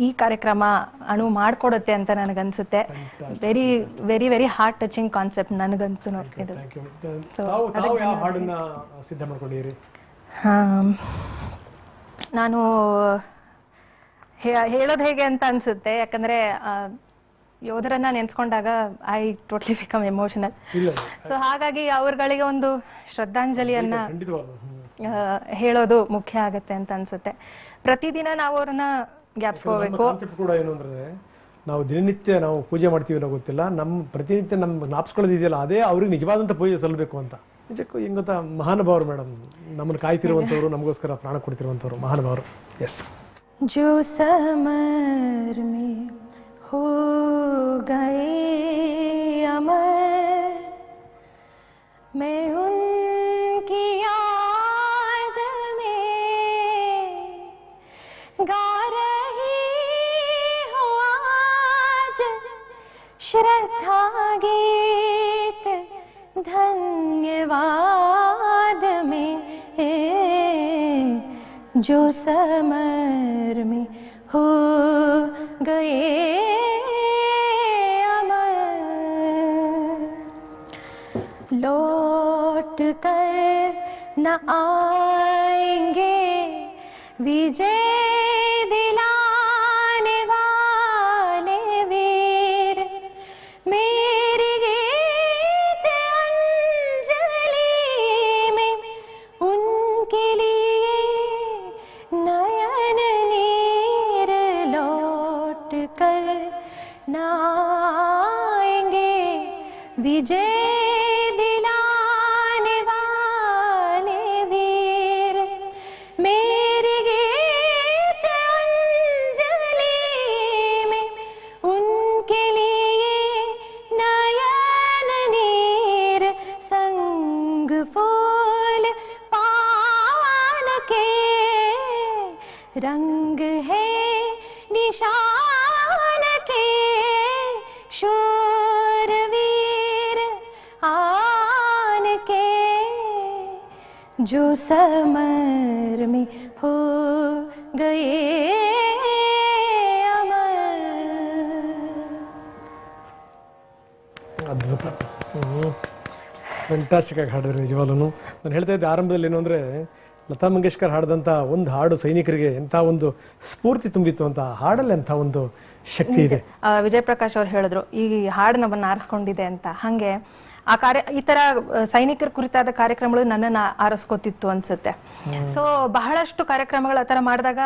ಈ ಕಾರ್ಯಕ್ರಮ ಅನುವು ಮಾಡಿಕೊಡುತ್ತೆ ಅಂತ ನನಗನ್ಸುತ್ತೆ. Very very very heart touching concept ನನಗಂತೂ ಇದು. ಸಿದ್ಧ ಮಾಡ್ಕೊಂಡಿರಿ? ನಾನು ಹೇಳೋದು ಹೇಗೆ ಅಂತ ಅನ್ಸುತ್ತೆ, ಯಾಕಂದ್ರೆ ಯೋಧರನ್ನ ನೆನ್ಸ್ಕೊಂಡಾಗ I totally become emotional. So ಹಾಗಾಗಿ ಅವ್ರಗಳಿಗೆ ಒಂದು ಶ್ರದ್ಧಾಂಜಲಿಯನ್ನ ಹೇಳೋದು ಮುಖ್ಯ ಆಗತ್ತೆ ಅಂತ ಅನ್ಸುತ್ತೆ. ಪ್ರತಿದಿನ ನಾವು ಅವ್ರನ್ನ ಜ್ಞಾಪಿಸ್ಕೋಬೇಕು. ಕೂಡ ಏನು ಅಂದ್ರೆ, ನಾವು ದಿನನಿತ್ಯ ನಾವು ಪೂಜೆ ಮಾಡ್ತೀವಿ ಅನ್ನೋ ಗೊತ್ತಿಲ್ಲ, ನಮ್ಮ ಪ್ರತಿನಿತ್ಯ ನಮ್ಮ ಜ್ಞಾಪಿಸ್ಕೊಳ್ಳೋದಿದೆಯಲ್ಲ ಅದೇ ಅವ್ರಿಗೆ ನಿಜವಾದಂಥ ಪೂಜೆ ಸಲ್ಲಬೇಕು ಅಂತ. ನಿಜಕ್ಕೂ ಹೆಂಗ್ ಗೊತ್ತಾ, ಮಹಾನುಭಾವರು ಮೇಡಮ್, ನಮ್ಮನ್ನು ಕಾಯ್ತಿರುವಂಥವ್ರು, ನಮಗೋಸ್ಕರ ಪ್ರಾಣ ಕೊಡ್ತಿರುವಂಥವ್ರು ಮಹಾನುಭಾವರು. ಎಸ್. जो समर में हो गए अमर, मैं उनकी याद में गा रही हूँ आज श्रद्धा गीत धन्यवाद में, जो समर में हो गए अमर, लौट कर न आएंगे विजय दिलाने वाले वीर, मेरी गीत अंजलि में उनके लिए नयन नीर लौट कर न आएंगे विजय दिलाने वाले वीर, मेरी गीत अंजलि में उनके लिए नयन नीर, संग फूल पावन के रंग है निशान के, शूरवीर आन के, जो समर में हो गए अमर. ಅದ್ಭುತ, ಫ್ಯಾಂಟಾಸ್ಟಿಕ್ ಆಗಿ ಹಾಡಿದ್ರೆ ನಿಜವಾಗ್ಲೂ. ನಾನು ಹೇಳ್ತಾ ಇದ್ದೆ ಆರಂಭದಲ್ಲಿ ಏನು ಅಂದರೆ, ಲತಾ ಮಂಗೇಶ್ಕರ್ ಹಾಡಿದಂಥ ಒಂದು ಹಾಡು ಸೈನಿಕರಿಗೆ ಎಂಥ ಒಂದು ಸ್ಫೂರ್ತಿ ತುಂಬಿತ್ತು ಅಂತ. ಹಾಡಲ್ಲಿ ಎಂಥ ಒಂದು ಶಕ್ತಿ ಇದೆ. ವಿಜಯ್ ಪ್ರಕಾಶ್ ಅವ್ರು ಹೇಳಿದ್ರು ಈ ಹಾಡು ನಮ್ಮನ್ನು ಆರಿಸ್ಕೊಂಡಿದೆ ಅಂತ. ಹಾಗೆ ಈ ತರ ಸೈನಿಕರ ಕುರಿತಾದ ಕಾರ್ಯಕ್ರಮಗಳು ನನ್ನನ್ನು ಆರಿಸ್ಕೊತಿತ್ತು ಅನ್ಸುತ್ತೆ. ಸೊ ಬಹಳಷ್ಟು ಕಾರ್ಯಕ್ರಮಗಳು ಆ ಥರ ಮಾಡಿದಾಗ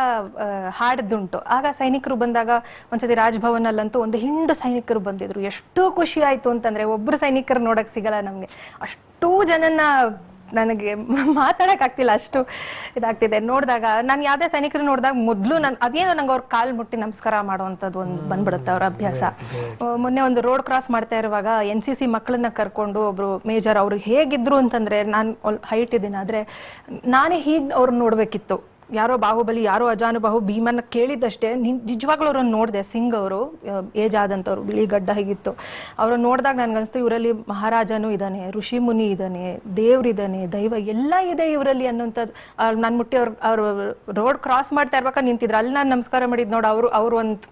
ಹಾಡಿದ್ದುಂಟು. ಆಗ ಸೈನಿಕರು ಬಂದಾಗ ಒಂದ್ಸತಿ ರಾಜ್ಭವನಲ್ಲಂತೂ ಒಂದು ಹಿಂಡು ಸೈನಿಕರು ಬಂದಿದ್ರು. ಎಷ್ಟು ಖುಷಿ ಆಯ್ತು ಅಂತಂದ್ರೆ, ಒಬ್ರು ಸೈನಿಕರು ನೋಡಕ್ ಸಿಗಲ್ಲ ನಮ್ಗೆ, ಅಷ್ಟೂ ಜನನ್ನ ನನಗೆ ಮಾತಾಡೋಕ್ಕಾಗ್ತಿಲ್ಲ, ಅಷ್ಟು ಇದಾಗ್ತಿದೆ ನೋಡಿದಾಗ. ನಾನು ಯಾವುದೇ ಸೈನಿಕರು ನೋಡಿದಾಗ ಮೊದಲು ಅದೇನೋ ನಂಗೆ ಅವ್ರ ಕಾಲು ಮುಟ್ಟಿ ನಮಸ್ಕಾರ ಮಾಡುವಂಥದ್ದು ಒಂದು ಬಂದ್ಬಿಡುತ್ತೆ ಅವ್ರ ಅಭ್ಯಾಸ. ಮೊನ್ನೆ ಒಂದು ರೋಡ್ ಕ್ರಾಸ್ ಮಾಡ್ತಾ ಇರುವಾಗ NCC ಮಕ್ಕಳನ್ನ ಕರ್ಕೊಂಡು ಒಬ್ರು ಮೇಜರ್, ಅವರು ಹೇಗಿದ್ರು ಅಂತಂದ್ರೆ, ನಾನು ಹೈಟ್ ಇದ್ದೀನಿ, ಆದರೆ ನಾನೇ ಹೀಗೆ ಅವ್ರನ್ನ ನೋಡ್ಬೇಕಿತ್ತು. ಯಾರೋ ಬಾಹುಬಲಿ, ಯಾರೋ ಅಜಾನುಬಾಹು, ಭೀಮನ್ನ ಕೇಳಿದಷ್ಟೇ ನಿಜವಾಗ್ಲೂ ಅವ್ರನ್ನ ನೋಡಿದೆ. ಸಿಂಗ್ ಅವರು ಏಜ್ ಆದಂಥವ್ರು, ಬಿಳಿ ಗಡ್ಡ ಹೀಗಿತ್ತು. ಅವ್ರನ್ನ ನೋಡಿದಾಗ ನನ್ಗನ್ಸ್ತು ಇವರಲ್ಲಿ ಮಹಾರಾಜನೂ ಇದ್ದಾನೆ, ಋಷಿ ಮುನಿ ಇದ್ದಾನೆ, ದೇವ್ರಿದ್ದಾನೆ, ದೈವ ಎಲ್ಲ ಇದೆ ಇವರಲ್ಲಿ ಅನ್ನೋಂಥದ್ದು. ನಾನು ಮುಟ್ಟಿ ಅವ್ರು ರೋಡ್ ಕ್ರಾಸ್ ಮಾಡ್ತಾ ಇರ್ಬೇಕಾ ನಿಂತಿದ್ರು, ಅಲ್ಲಿ ನಾನು ನಮಸ್ಕಾರ ಮಾಡಿದ್ ನೋಡಿ ಅವ್ರು ಒಂದು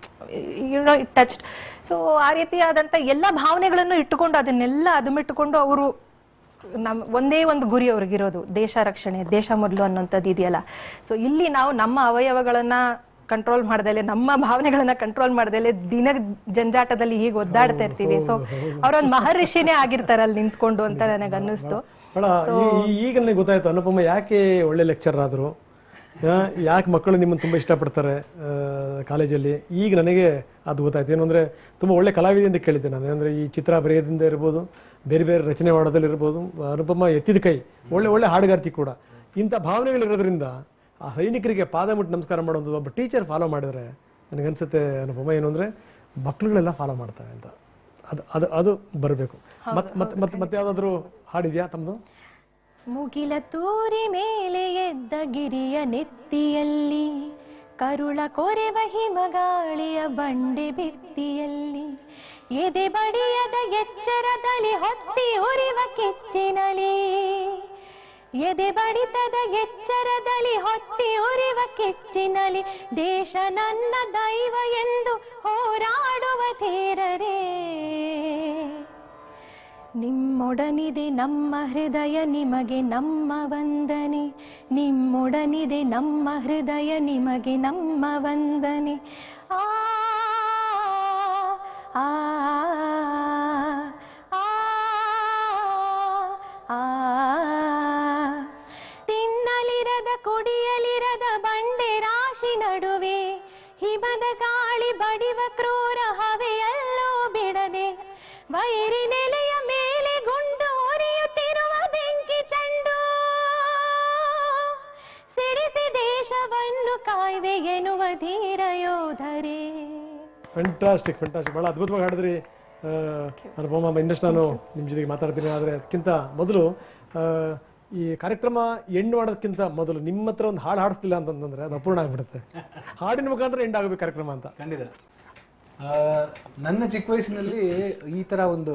ಇಟ್ ಟಚ್. ಸೊ ಆ ರೀತಿಯಾದಂಥ ಎಲ್ಲ ಭಾವನೆಗಳನ್ನು ಇಟ್ಟುಕೊಂಡು, ಅದನ್ನೆಲ್ಲ ಅದುಮಿಟ್ಟುಕೊಂಡು ಅವರು ಒಂದೇ ಒಂದು ಗುರಿ ಅವ್ರಿಗಿರೋದು, ದೇಶ ರಕ್ಷಣೆ, ದೇಶ ಮೊದಲು ಅನ್ನೋಂಥದ್ದು ಇದೆಯಲ್ಲ. ಸೊ ಇಲ್ಲಿ ನಾವು ನಮ್ಮ ಅವಯವಗಳನ್ನ ಕಂಟ್ರೋಲ್ ಮಾಡ್ದೇಲೆ, ನಮ್ಮ ಭಾವನೆಗಳನ್ನ ಕಂಟ್ರೋಲ್ ಮಾಡ್ದೇಲೆ ದಿನ ಜಂಜಾಟದಲ್ಲಿ ಹೀಗೆ ಒದ್ದಾಡ್ತಾ ಇರ್ತೀವಿ. ಸೊ ಅವ್ರೊಂದು ಮಹರ್ಷಿನೇ ಆಗಿರ್ತಾರೆ ಅಲ್ಲಿ ನಿಂತ್ಕೊಂಡು ಅಂತ ನನಗೆ ಅನ್ನಿಸ್ತು. ಈಗ ನನಗೆ ಗೊತ್ತಾಯ್ತು ಅನುಪಮ ಯಾಕೆ ಒಳ್ಳೆ ಲೆಕ್ಚರ್ ಆದ್ರು, ಯಾಕೆ ಮಕ್ಕಳು ನಿಮ್ಮನ್ನು ತುಂಬ ಇಷ್ಟಪಡ್ತಾರೆ ಕಾಲೇಜಲ್ಲಿ. ಈಗ ನನಗೆ ಅದು ಗೊತ್ತಾಯ್ತು. ಏನು ಅಂದರೆ, ತುಂಬ ಒಳ್ಳೆ ಕಲಾವಿದೆ ಅಂತ ಕೇಳಿದ್ದೆ ನಾನು. ಅಂದರೆ ಈ ಚಿತ್ರ ಬರೆಯೋದ್ರಿಂದ ಇರ್ಬೋದು, ಬೇರೆ ಬೇರೆ ರಚನೆ ಮಾಡೋದ್ರಲ್ಲಿ ಇರ್ಬೋದು, ಅನುಪಮ ಎತ್ತಿದ ಕೈ, ಒಳ್ಳೆ ಹಾಡುಗಾರ್ತಿ ಕೂಡ. ಇಂಥ ಭಾವನೆಗಳಿರೋದ್ರಿಂದ ಆ ಸೈನಿಕರಿಗೆ ಪಾದ ಮುಟ್ಟಿ ನಮಸ್ಕಾರ ಮಾಡುವಂಥದ್ದು ಒಬ್ಬ ಟೀಚರ್ ಫಾಲೋ ಮಾಡಿದರೆ ನನಗನ್ಸುತ್ತೆ ಅನುಪಮ ಏನು ಅಂದರೆ, ಮಕ್ಕಳುಗಳೆಲ್ಲ ಫಾಲೋ ಮಾಡ್ತವೆ ಅಂತ. ಅದು ಅದು ಅದು ಬರಬೇಕು. ಮತ್ತೆ ಯಾವ್ದಾದ್ರು ಹಾಡಿದ್ಯಾ ತಮ್ಮದು? ಮುಗಿಲ ತೂರಿ ಮೇಲೆ ಎದ್ದ ಗಿರಿಯ ನೆತ್ತಿಯಲ್ಲಿ ಕರುಳ ಕೊರೆವ ಹಿಮಗಾಳಿಯ ಬಂಡೆ ಬಿತ್ತಿಯಲ್ಲಿ ಎದೆ ಬಡಿಯದ ಎಚ್ಚರದಲ್ಲಿ ಹೊತ್ತಿ ಉರಿವ ಕಿಚ್ಚಿನಲಿ ಎದೆ ಬಡಿತದ ಎಚ್ಚರದಲ್ಲಿ ಹೊತ್ತಿ ಉರಿವ ಕಿಚ್ಚಿನಲಿ ದೇಶ ನನ್ನ ದೈವ ಎಂದು ಹೋರಾಡುವ ಧೀರರೇ ನಿಮ್ಮೊಡನಿದೆ ನಮ್ಮ ಹೃದಯ ನಿಮಗೆ ನಮ್ಮ ವಂದನೆ ನಿಮ್ಮೊಡನಿದೆ ನಮ್ಮ ಹೃದಯ ನಿಮಗೆ ನಮ್ಮ ವಂದನೆ ಆ ಆ ಆ ತಿನ್ನಲಿರದ ಕುಡಿಯಲಿರದ ಬಂಡೆ ರಾಶಿ ನಡುವೆ ಹಿಮದ ಗಾಳಿ ಬಡಿವ ಕ್ರೂರ ಹವೆಯಲ್ಲೂ ಬಿಡದೆ ವೈರಿ ನೆಲೆಯ ಮೇಲೆ ಗುಂಡು ಉರಿಯುತ್ತಿರುವ ಬೆಂಕಿ ಚೆಂಡು ಸಿಡಿಸಿ ದೇಶವನ್ನು ಕಾಯ್ವೆ ಎನ್ನುವ ಧೀರ ಯೋಧರೇ. ಫ್ಯಾಂಟಾಸ್ಟಿಕ್ ಭಾಳ ಅದ್ಭುತವಾಗಿ ಹಾಡಿದ್ರಿ ಅನುಪಮ. ಇನ್ನಷ್ಟು ನಾನು ನಿಮ್ಮ ಜೊತೆಗೆ ಮಾತಾಡ್ತೀನಿ, ಆದರೆ ಅದಕ್ಕಿಂತ ಮೊದಲು ಈ ಕಾರ್ಯಕ್ರಮ ಎಂಡ್ ಮಾಡೋದಕ್ಕಿಂತ ಮೊದಲು ನಿಮ್ಮ ಹತ್ರ ಒಂದು ಹಾಡು ಹಾಡಿಸ್ತಿಲ್ಲ ಅಂತಂದ್ರೆ ಅದು ಅಪೂರ್ಣ ಆಗ್ಬಿಡುತ್ತೆ. ಹಾಡಿನ ಮುಖಾಂತರ ಎಂಡ್ ಆಗಬೇಕು ಕಾರ್ಯಕ್ರಮ ಅಂತ. ಖಂಡಿತ. ನನ್ನ ಚಿಕ್ಕ ವಯಸ್ಸಿನಲ್ಲಿ ಈ ತರ ಒಂದು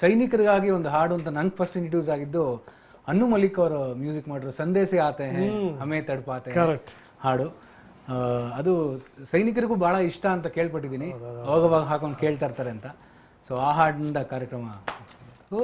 ಸೈನಿಕರಿಗಾಗಿ ಒಂದು ಹಾಡು ಅಂತ ನಂಗೆ ಫಸ್ಟ್ ಇಂಟ್ರೊಡ್ಯೂಸ್ ಆಗಿದ್ದು ಅನ್ನು ಮಲಿಕ್ ಅವರು ಮ್ಯೂಸಿಕ್ ಮಾಡಿರೋ ಸಂದೇಶ ಆತೆ ಹಮೇ ತಡ್ಪಾತೆ ಹಾಡು. ಅದು ಸೈನಿಕರಿಗೂ ಬಹಳ ಇಷ್ಟ ಅಂತ ಕೇಳ್ಪಟ್ಟಿದ್ದೀನಿ, ಅವಾಗವಾಗ ಹಾಕೊಂಡು ಕೇಳ್ತಾ ಇರ್ತಾರೆ ಅಂತ. ಸೊ ಆ ಹಾಡಿನಿಂದ ಕಾರ್ಯಕ್ರಮ. ಓ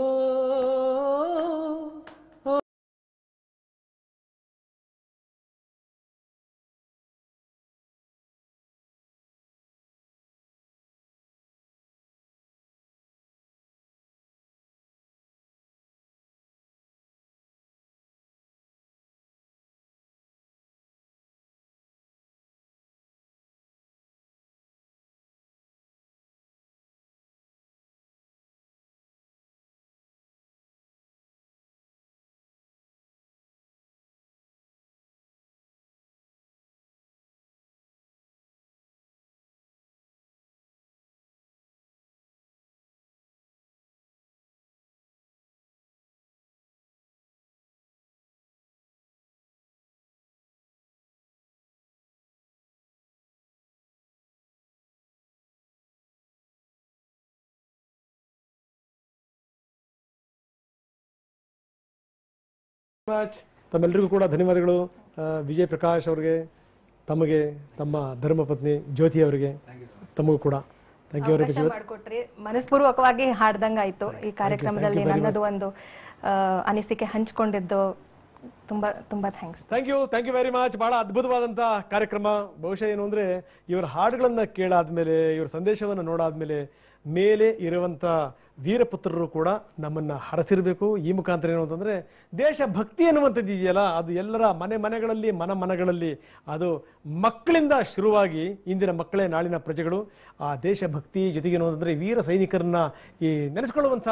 ತಮ್ಮೆಲ್ಲರಿಗೂ ಕೂಡ ಧನ್ಯವಾದಗಳು. ವಿಜಯ್ ಪ್ರಕಾಶ್ ಅವರಿಗೆ, ತಮಗೆ, ತಮ್ಮ ಧರ್ಮಪತ್ನಿ ಜ್ಯೋತಿ ಅವರಿಗೆ, ತಮಗೂ ಕೂಡ ಥ್ಯಾಂಕ್ ಯು. ಮಾಡಿಕೊಟ್ರಿ, ಮನಸ್ಪೂರ್ವಕವಾಗಿ ಹಾಡ್ದಂಗಾಯ್ತು ಈ ಕಾರ್ಯಕ್ರಮದಲ್ಲಿ. ನನ್ನದು ಒಂದು ಅನಿಸಿಕೆ ಹಂಚಿಕೊಂಡಿದ್ದು ತುಂಬಾ ತುಂಬಾ thanks. Thank you very much. ಬಹಳ ಅದ್ಭುತವಾದಂಥ ಕಾರ್ಯಕ್ರಮ. ಬಹುಶಃ ಏನು ಅಂದರೆ ಇವರ ಹಾಡುಗಳನ್ನು ಕೇಳಾದ್ಮೇಲೆ, ಇವರ ಸಂದೇಶವನ್ನು ನೋಡಾದ್ಮೇಲೆ ಮೇಲೆ ಇರುವಂಥ ವೀರಪುತ್ರರು ಕೂಡ ನಮ್ಮನ್ನು ಹರಸಿರಬೇಕು. ಈ ಮುಖಾಂತರ ಏನು ಅಂತಂದರೆ ದೇಶಭಕ್ತಿ ಅನ್ನುವಂಥದ್ದು ಇದೆಯಲ್ಲ, ಅದು ಎಲ್ಲರ ಮನೆಗಳಲ್ಲಿ ಮನಗಳಲ್ಲಿ ಅದು ಮಕ್ಕಳಿಂದ ಶುರುವಾಗಿ ಇಂದಿನ ಮಕ್ಕಳೇ ನಾಳಿನ ಪ್ರಜೆಗಳು. ಆ ದೇಶಭಕ್ತಿ ಜೊತೆಗೆ ಏನು ಅಂತಂದರೆ ವೀರ ಸೈನಿಕರನ್ನ ಈ ನೆನೆಸ್ಕೊಳ್ಳುವಂಥ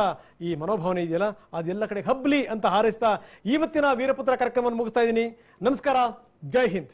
ಈ ಮನೋಭಾವನೆ ಇದೆಯಲ್ಲ, ಅದೆಲ್ಲ ಕಡೆ ಹಬ್ಲಿ ಅಂತ ಹಾರೈಸ್ತಾ ಇವತ್ತಿನ ವೀರಪುತ್ರ ಕಾರ್ಯಕ್ರಮವನ್ನು ಮುಗಿಸ್ತಾ ಇದ್ದೀನಿ. ನಮಸ್ಕಾರ, ಜೈ ಹಿಂದ್.